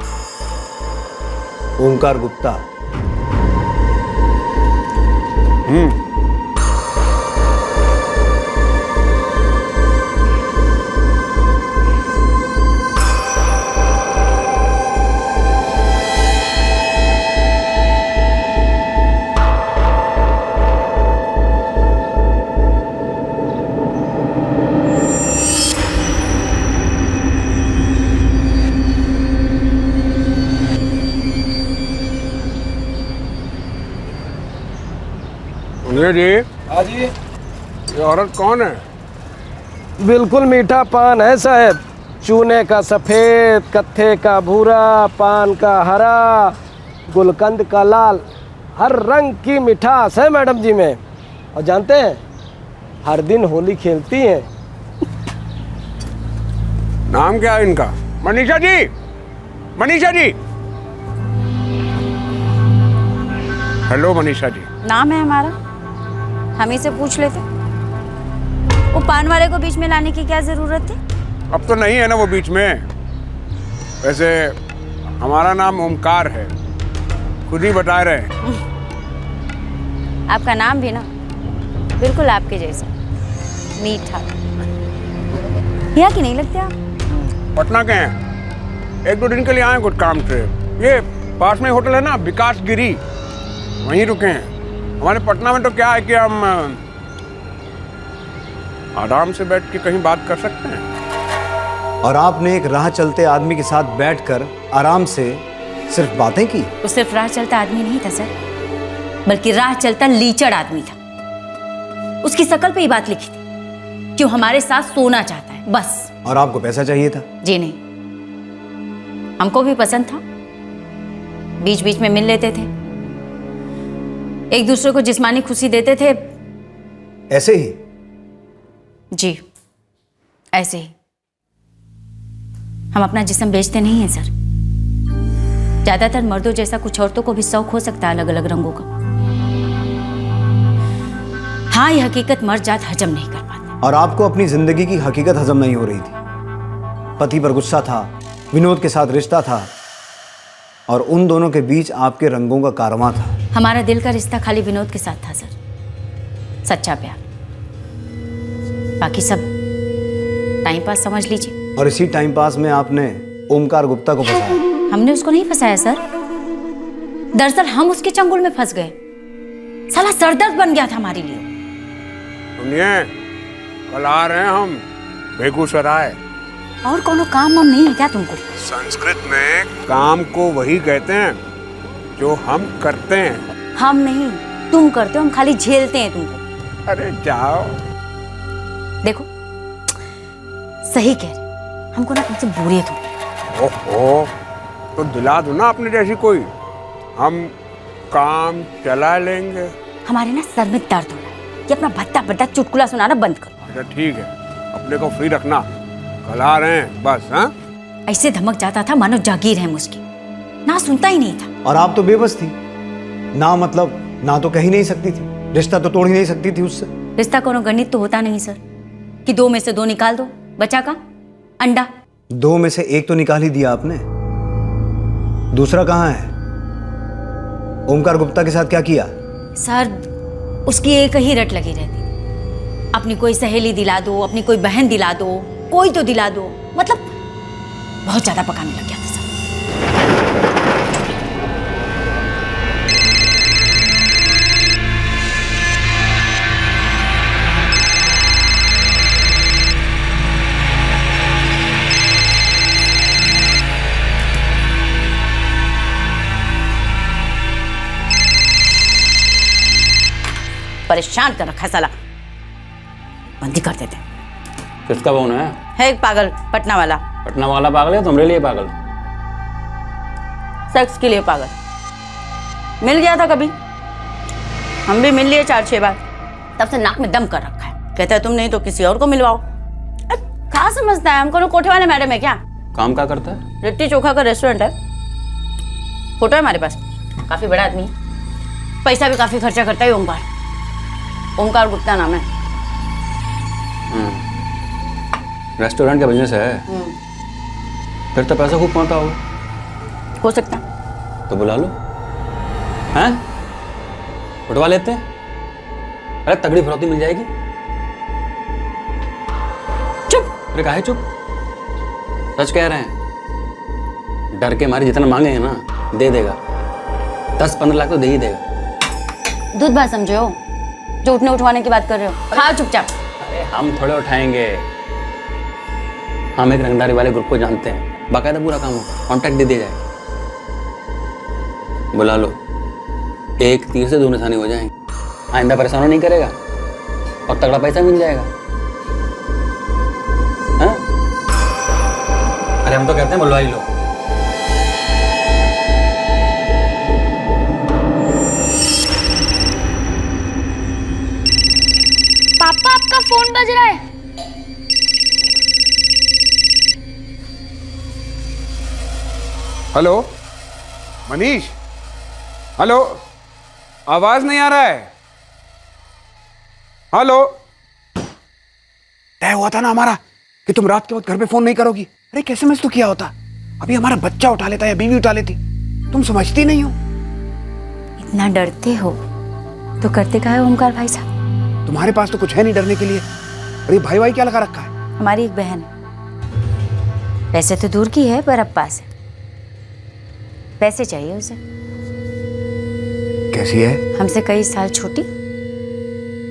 ओमकार गुप्ता। जी हाँ जी। ये औरत कौन है? बिल्कुल मीठा पान है साहब। चूने का सफ़ेद, कत्थे का भूरा, पान का हरा, गुलकंद का लाल, हर रंग की मिठास है मैडम जी में। और जानते हैं, हर दिन होली खेलती हैं। नाम क्या है इनका? मनीषा जी, मनीषा जी। हेलो मनीषा जी। नाम है हमारा, हम ही से पूछ लेते। वो पान वाले को बीच में लाने की क्या जरूरत थी? अब तो नहीं है ना वो बीच में। वैसे हमारा नाम ओमकार है, खुद ही बता रहे हैं। आपका नाम भी ना बिल्कुल आपके जैसा, मीठा। यहाँ की नहीं लगते आप? पटना के हैं, 1-2 दिन के लिए आए कुछ काम से। ये पास में होटल है ना विकास गिरी, वहीं रुके हैं। हमारे पटना में तो क्या है कि हम आराम से बैठ के कहीं बात कर सकते हैं। और आपने एक राह चलते आदमी के साथ बैठकर आराम से सिर्फ बातें की? वो सिर्फ राह चलता आदमी नहीं था सर, बल्कि राह चलता लीचड़ आदमी था। उसकी शकल पे ही बात लिखी थी कि वो हमारे साथ सोना चाहता है, बस। और आपको पैसा चाहिए था? जी नहीं, हमको भी पसंद था। बीच बीच में मिल लेते थे, एक दूसरे को जिस्मानी खुशी देते थे। ऐसे ही? जी, ऐसे ही। हम अपना जिस्म बेचते नहीं हैं सर। ज्यादातर मर्दों जैसा कुछ औरतों को भी शौक हो सकता है अलग अलग रंगों का। हाँ, ये हकीकत मर्द जात हजम नहीं कर पाते। और आपको अपनी जिंदगी की हकीकत हजम नहीं हो रही थी। पति पर गुस्सा था, विनोद के साथ रिश्ता था, और उन दोनों के बीच आपके रंगों का कारवां था। हमारा दिल का रिश्ता खाली विनोद के साथ था सर, सच्चा प्यार। बाकी सब टाइम पास समझ लीजिए। और इसी टाइम पास में आपने ओमकार गुप्ता को फंसाया। हमने उसको नहीं फंसाया सर, दरअसल हम उसके चंगुल में फंस गए। साला सरदर्द बन गया था हमारे लिए। सुनिए, कल आ रहे हैं हम बेगूसराय। और कोनो काम हम नहीं है क्या तुमको? संस्कृत में काम को वही कहते हैं जो हम करते हैं। हम नहीं, तुम करते हो, हम खाली झेलते हैं तुमको। अरे जाओ। देखो, सही कह रहे, हमको ना तुमसे बोरियत हो गई। ओहो, तो दिला दो ना अपने जैसी कोई, हम काम चला लेंगे। हमारे ना सर में दर्द हो रहा है, ये अपना भद्दा भद्दा चुटकुला सुनाना बंद करो। अच्छा ठीक है, अपने को फ्री रखना, कल आ रहे हैं बस। हाँ, ऐसे धमक जाता था मानो जागीर है मुझकी, ना सुनता ही नहीं था। और आप तो बेबस थी, ना मतलब ना तो कह ही नहीं सकती थी। रिश्ता तो तोड़ ही नहीं सकती थी उससे। रिश्ता कोनो गणित तो होता नहीं सर कि 2 में से 2 निकाल दो, बचा का अंडा। 2 में से 1 तो निकाल ही दिया आपने, दूसरा कहाँ है? ओमकार गुप्ता के साथ क्या किया? सर उसकी एक ही रट लगी रहती, अपनी कोई सहेली दिला दो, अपनी कोई बहन दिला दो, कोई तो दिला दो, मतलब बहुत ज्यादा पकाने लग गया था सर। परेशान कर रखा साला, बंदी कर देते। किसका फोन है? एक पागल पटना वाला। पटना वाला पागल है, तुम्हारे लिए पागल? सेक्स के लिए पागल। मिल गया था कभी, हम भी मिल लिए 4-6 बार, तब से नाक में दम कर रखा है। कहता है तुम नहीं तो किसी और को मिलवाओ। कहाँ समझता है, हमको कोठे वाले मैडम है क्या? काम क्या करता है? लिट्टी चोखा का रेस्टोरेंट है, फोटो है हमारे पास, काफी बड़ा आदमी, पैसा भी काफी खर्चा करता है। ओमकार गुप्ता नाम है। रेस्टोरेंट का बिजनेस है? फिर तो पैसा खूब कमाता होगा। हो सकता तो बुला लो, हैं? उठवा लेते हैं, अरे तगड़ी फरौती मिल जाएगी। चुप। अरे काहे चुप? सच कह रहे हैं, डर के मारे जितना मांगे हैं ना दे देगा, 10-15 लाख तो दे ही देगा। दूध बात समझे हो जो उठने उठवाने की बात कर रहे हो? खाओ चुपचाप। अरे हम थोड़े उठाएंगे, हम एक रंगदारी वाले ग्रुप को जानते हैं, बाकायदा पूरा काम होगा, कॉन्टैक्ट दे दिया जाएगा। बुला लो, 1 तीर से 2 निशाने हो जाएंगे। आइंदा परेशान नहीं करेगा और तगड़ा पैसा मिल जाएगा। हाँ? अरे हम तो कहते हैं बुलवा ही लो। पापा आपका फोन बज रहा है। हेलो मनीष, हेलो, आवाज नहीं आ रहा है। हेलो, तय हुआ था ना हमारा कि तुम रात के वक्त घर पे फोन नहीं करोगी। अरे कैसे मिस तो किया होता, अभी हमारा बच्चा उठा लेता या बीवी उठा लेती। तुम समझती नहीं हो। इतना डरते हो तो करते क्या है ओमकार भाई साहब? तुम्हारे पास तो कुछ है नहीं डरने के लिए। अरे भाई भाई क्या लगा रखा है? हमारी एक बहन है, वैसे तो दूर की है पर अब पास है। पैसे चाहिए उसे। कैसी है? हमसे कई साल छोटी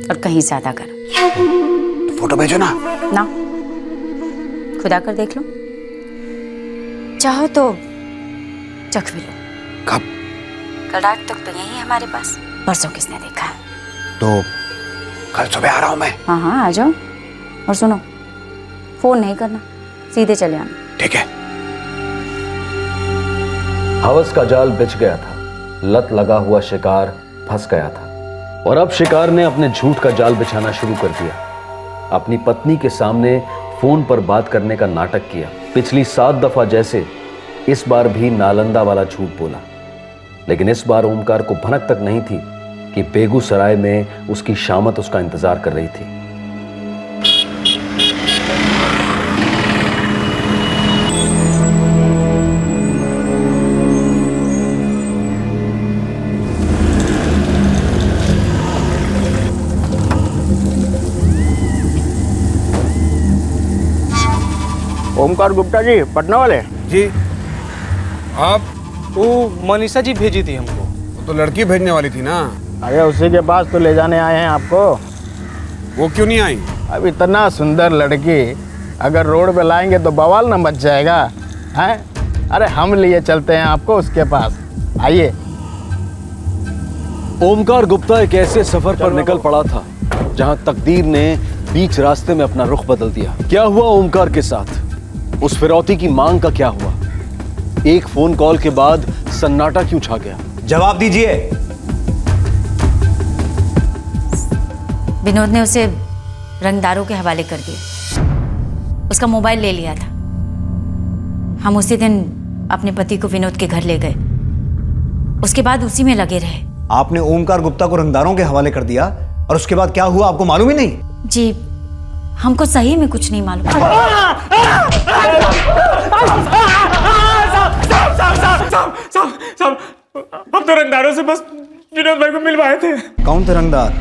और कहीं ज्यादा कर। तो फोटो भेजो ना। ना, खुदा कर देख लो, चाहो तो चख भी लो। कब? कल रात तक तो यही है हमारे पास, परसों किसने देखा है? तो कल सुबह आ रहा हूं मैं। हाँ हाँ आ जाओ, और सुनो फोन नहीं करना, सीधे चले आना। ठीक है। हवस का जाल बिछ गया था, लत लगा हुआ शिकार फंस गया था, और अब शिकार ने अपने झूठ का जाल बिछाना शुरू कर दिया। अपनी पत्नी के सामने फोन पर बात करने का नाटक किया। पिछली 7 दफा जैसे इस बार भी नालंदा वाला झूठ बोला, लेकिन इस बार ओमकार को भनक तक नहीं थी कि बेगूसराय में उसकी शामत उसका इंतजार कर रही थी। ओमकार गुप्ता जी, पटना वाले? जी। आप? वो मनीषा जी भेजी थी हमको। तो लड़की भेजने वाली थी ना। अरे उसी के पास तो ले जाने आए हैं आपको। वो क्यों नहीं आई? अब इतना सुंदर लड़की अगर रोड पे लाएंगे तो बवाल न मच जाएगा, हैं? अरे हम लिए चलते हैं आपको उसके पास, आइए। ओमकार गुप्ता एक ऐसे सफर पर निकल पड़ा था जहां तकदीर ने बीच रास्ते में अपना रुख बदल दिया। क्या हुआ ओमकार के साथ? उस फिरौती की मांग का क्या हुआ? एक फोन कॉल के बाद सन्नाटा क्यों छा गया? जवाब दीजिए। विनोद ने उसे रंगदारों के हवाले कर दिया, उसका मोबाइल ले लिया था। हम उसी दिन अपने पति को विनोद के घर ले गए, उसके बाद उसी में लगे रहे। आपने ओमकार गुप्ता को रंगदारों के हवाले कर दिया और उसके बाद क्या हुआ आपको मालूम ही नहीं। जी हमको सही में कुछ नहीं मालूम। हम तो रंगदारों से बस विनोद भाई को मिलवाए थे। कौन थे रंगदार?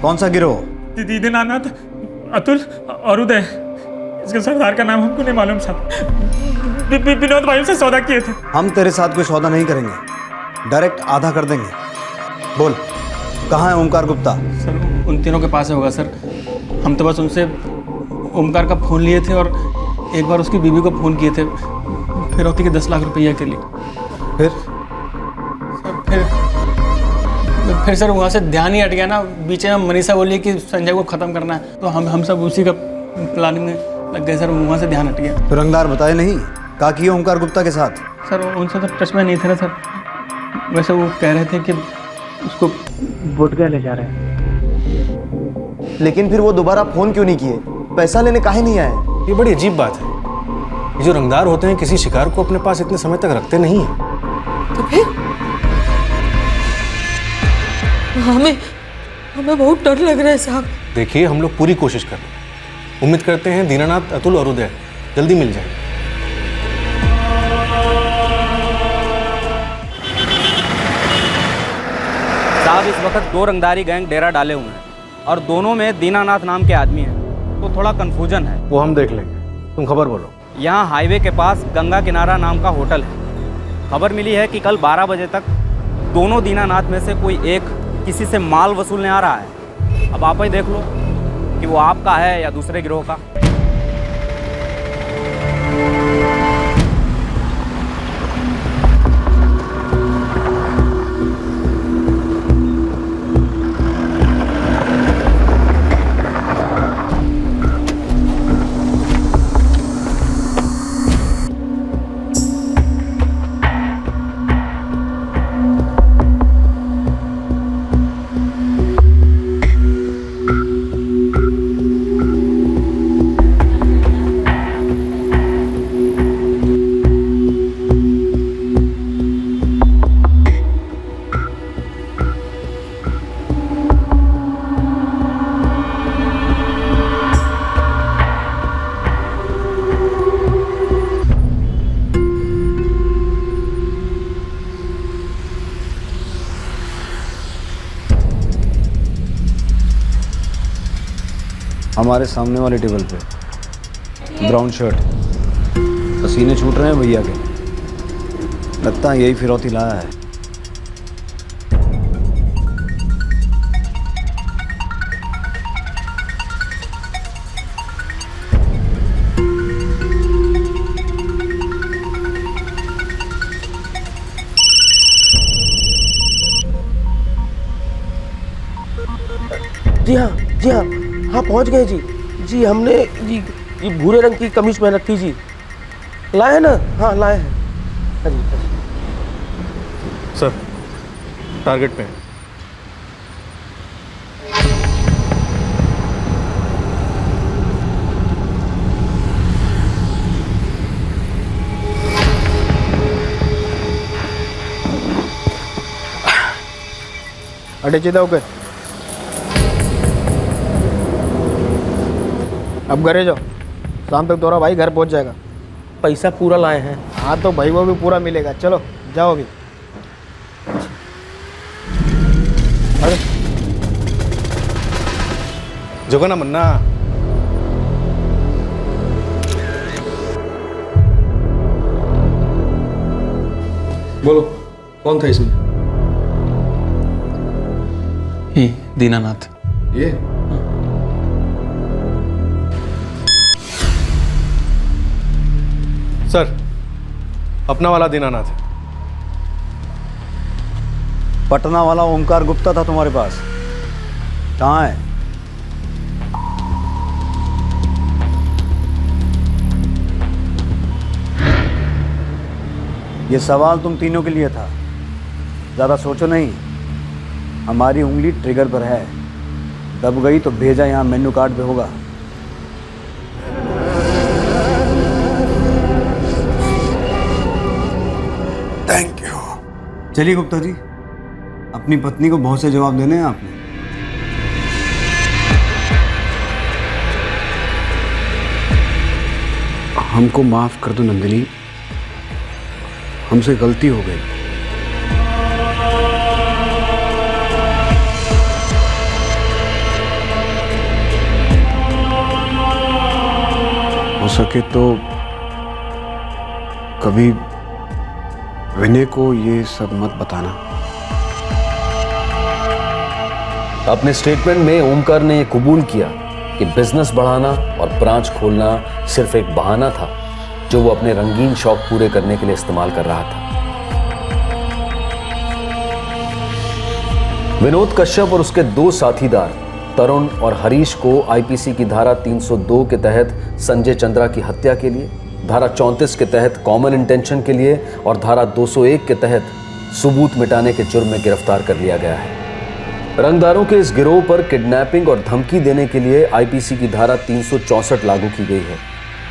कौन सा गिरोह? दीनानाथ, अतुल और उदय। इसके सरदार का नाम हमको नहीं मालूम साहब। विनोद भाई से सौदा किए थे। हम तेरे साथ कोई सौदा नहीं करेंगे, डायरेक्ट आधा कर देंगे। बोल कहाँ है ओमकार गुप्ता? सर उन तीनों के पास होगा सर। हम तो बस उनसे ओमकार का फ़ोन लिए थे और एक बार उसकी बीवी को फ़ोन किए थे फिरौती के 10 लाख रुपया के लिए। फिर सर वहाँ से ध्यान ही हट गया ना। बीच में मनीषा बोली कि संजय को ख़त्म करना है, तो हम सब उसी का प्लानिंग में लग गए सर। वहाँ से ध्यान हट गया। तो रंगदार बताए नहीं क्या किया ओमकार गुप्ता के साथ? सर उनसे तो टच में नहीं थे ना सर। वैसे वो कह रहे थे कि उसको बोधगया ले जा रहे हैं। लेकिन फिर वो दोबारा फोन क्यों नहीं किए? पैसा लेने काहे नहीं आए? ये बड़ी अजीब बात है। ये जो रंगदार होते हैं किसी शिकार को अपने पास इतने समय तक रखते नहीं हैं। तो फिर हमें बहुत डर लग रहा है साहब। देखिए हम लोग पूरी कोशिश कर रहे हैं। उम्मीद करते हैं दीनानाथ, अतुल और उदय जल्दी मिल जाए। साहब इस वक्त 2 रंगदारी गैंग डेरा डाले हुए हैं और दोनों में दीनानाथ नाम के आदमी हैं, तो थोड़ा कंफ्यूजन है। वो हम देख लेंगे, तुम खबर बोलो। यहाँ हाईवे के पास गंगा किनारा नाम का होटल है। खबर मिली है कि कल 12 बजे तक दोनों दीनानाथ में से कोई एक किसी से माल वसूलने आ रहा है। अब आप ही देख लो कि वो आपका है या दूसरे गिरोह का। हमारे सामने वाले टेबल पे ब्राउन शर्ट, पसीने छूट रहे हैं भैया के। लगता है यही फिरौती लाया है। जी हाँ हाँ पहुंच गए जी। हमने ये भूरे रंग की कमीज पहन रखी जी। लाए हैं ना? हाँ लाए हैं। हाँ जी। सर टारगेट पे है। अटे चिता ओके। अब घरे जाओ, शाम तक तोरा भाई घर पहुंच जाएगा। पैसा पूरा लाए हैं। हाँ तो भाई वो भी पूरा मिलेगा। चलो जाओ अभी। जगह ना मन्ना। बोलो कौन था इसमें? ये दीनानाथ। ये सर अपना वाला दीनानाथ है। पटना वाला ओमकार गुप्ता था तुम्हारे पास, कहाँ है? ये सवाल तुम तीनों के लिए था, ज्यादा सोचो नहीं। हमारी उंगली ट्रिगर पर है, दब गई तो भेजा यहाँ मेन्यू कार्ड पे होगा। Thank you. चलिए गुप्ता जी, अपनी पत्नी को बहुत से जवाब देने हैं आपने। हमको माफ कर दो नंदिनी, हमसे गलती हो गई। हो सके तो कभी विनय को ये सब मत बताना। अपने स्टेटमेंट में ओमकार ने यह कबूल किया कि बिजनेस बढ़ाना और ब्रांच खोलना सिर्फ एक बहाना था जो वो अपने रंगीन शौक पूरे करने के लिए इस्तेमाल कर रहा था। विनोद कश्यप और उसके दो साथीदार तरुण और हरीश को आईपीसी की धारा 302 के तहत संजय चंद्रा की हत्या के लिए, धारा 34 के तहत कॉमन इंटेंशन के लिए और धारा 201 के तहत सबूत मिटाने के जुर्म में गिरफ्तार कर लिया गया है। रंगदारों के इस गिरोह पर किडनैपिंग और धमकी देने के लिए आईपीसी की धारा 364 लागू की गई है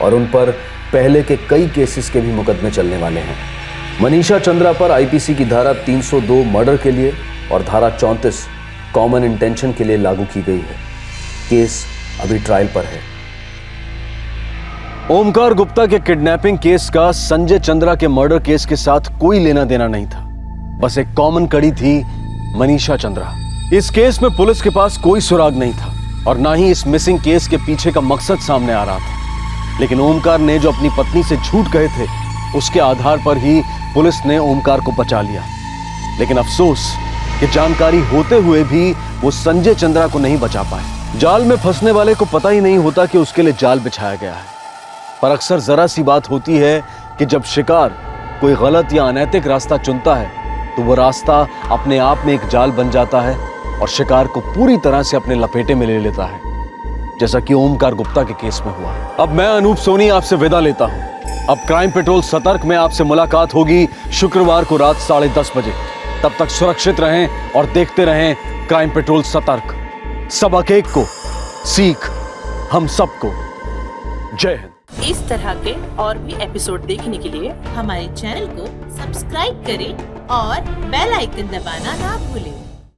और उन पर पहले के कई केसेस के भी मुकदमे चलने वाले हैं। मनीषा चंद्रा पर आईपीसी की धारा 302 मर्डर के लिए और धारा 34 कॉमन इंटेंशन के लिए लागू की गई है। केस अभी ट्रायल पर है। ओमकार गुप्ता के किडनैपिंग केस का संजय चंद्रा के मर्डर केस के साथ कोई लेना देना नहीं था, बस एक कॉमन कड़ी थी, मनीषा चंद्रा। इस केस में पुलिस के पास कोई सुराग नहीं था और ना ही इस मिसिंग केस के पीछे का मकसद सामने आ रहा था। लेकिन ओमकार ने जो अपनी पत्नी से झूठ कहे थे उसके आधार पर ही पुलिस ने ओमकार को बचा लिया। लेकिन अफसोस कि जानकारी होते हुए भी वो संजय चंद्रा को नहीं बचा पाए। जाल में फंसने वाले को पता ही नहीं होता कि उसके लिए जाल बिछाया गया है। पर अक्सर जरा सी बात होती है कि जब शिकार कोई गलत या अनैतिक रास्ता चुनता है तो वो रास्ता अपने आप में एक जाल बन जाता है और शिकार को पूरी तरह से अपने लपेटे में ले लेता है, जैसा कि ओमकार गुप्ता के केस में हुआ। अब मैं अनूप सोनी आपसे विदा लेता हूं। अब क्राइम पेट्रोल सतर्क में आपसे मुलाकात होगी शुक्रवार को रात 10:30 बजे। तब तक सुरक्षित रहें और देखते रहें क्राइम पेट्रोल सतर्क। सबक एक को सीख हम सबको। जय हिंद। इस तरह के और भी एपिसोड देखने के लिए हमारे चैनल को सब्सक्राइब करें और बेल आइकन दबाना ना भूलें।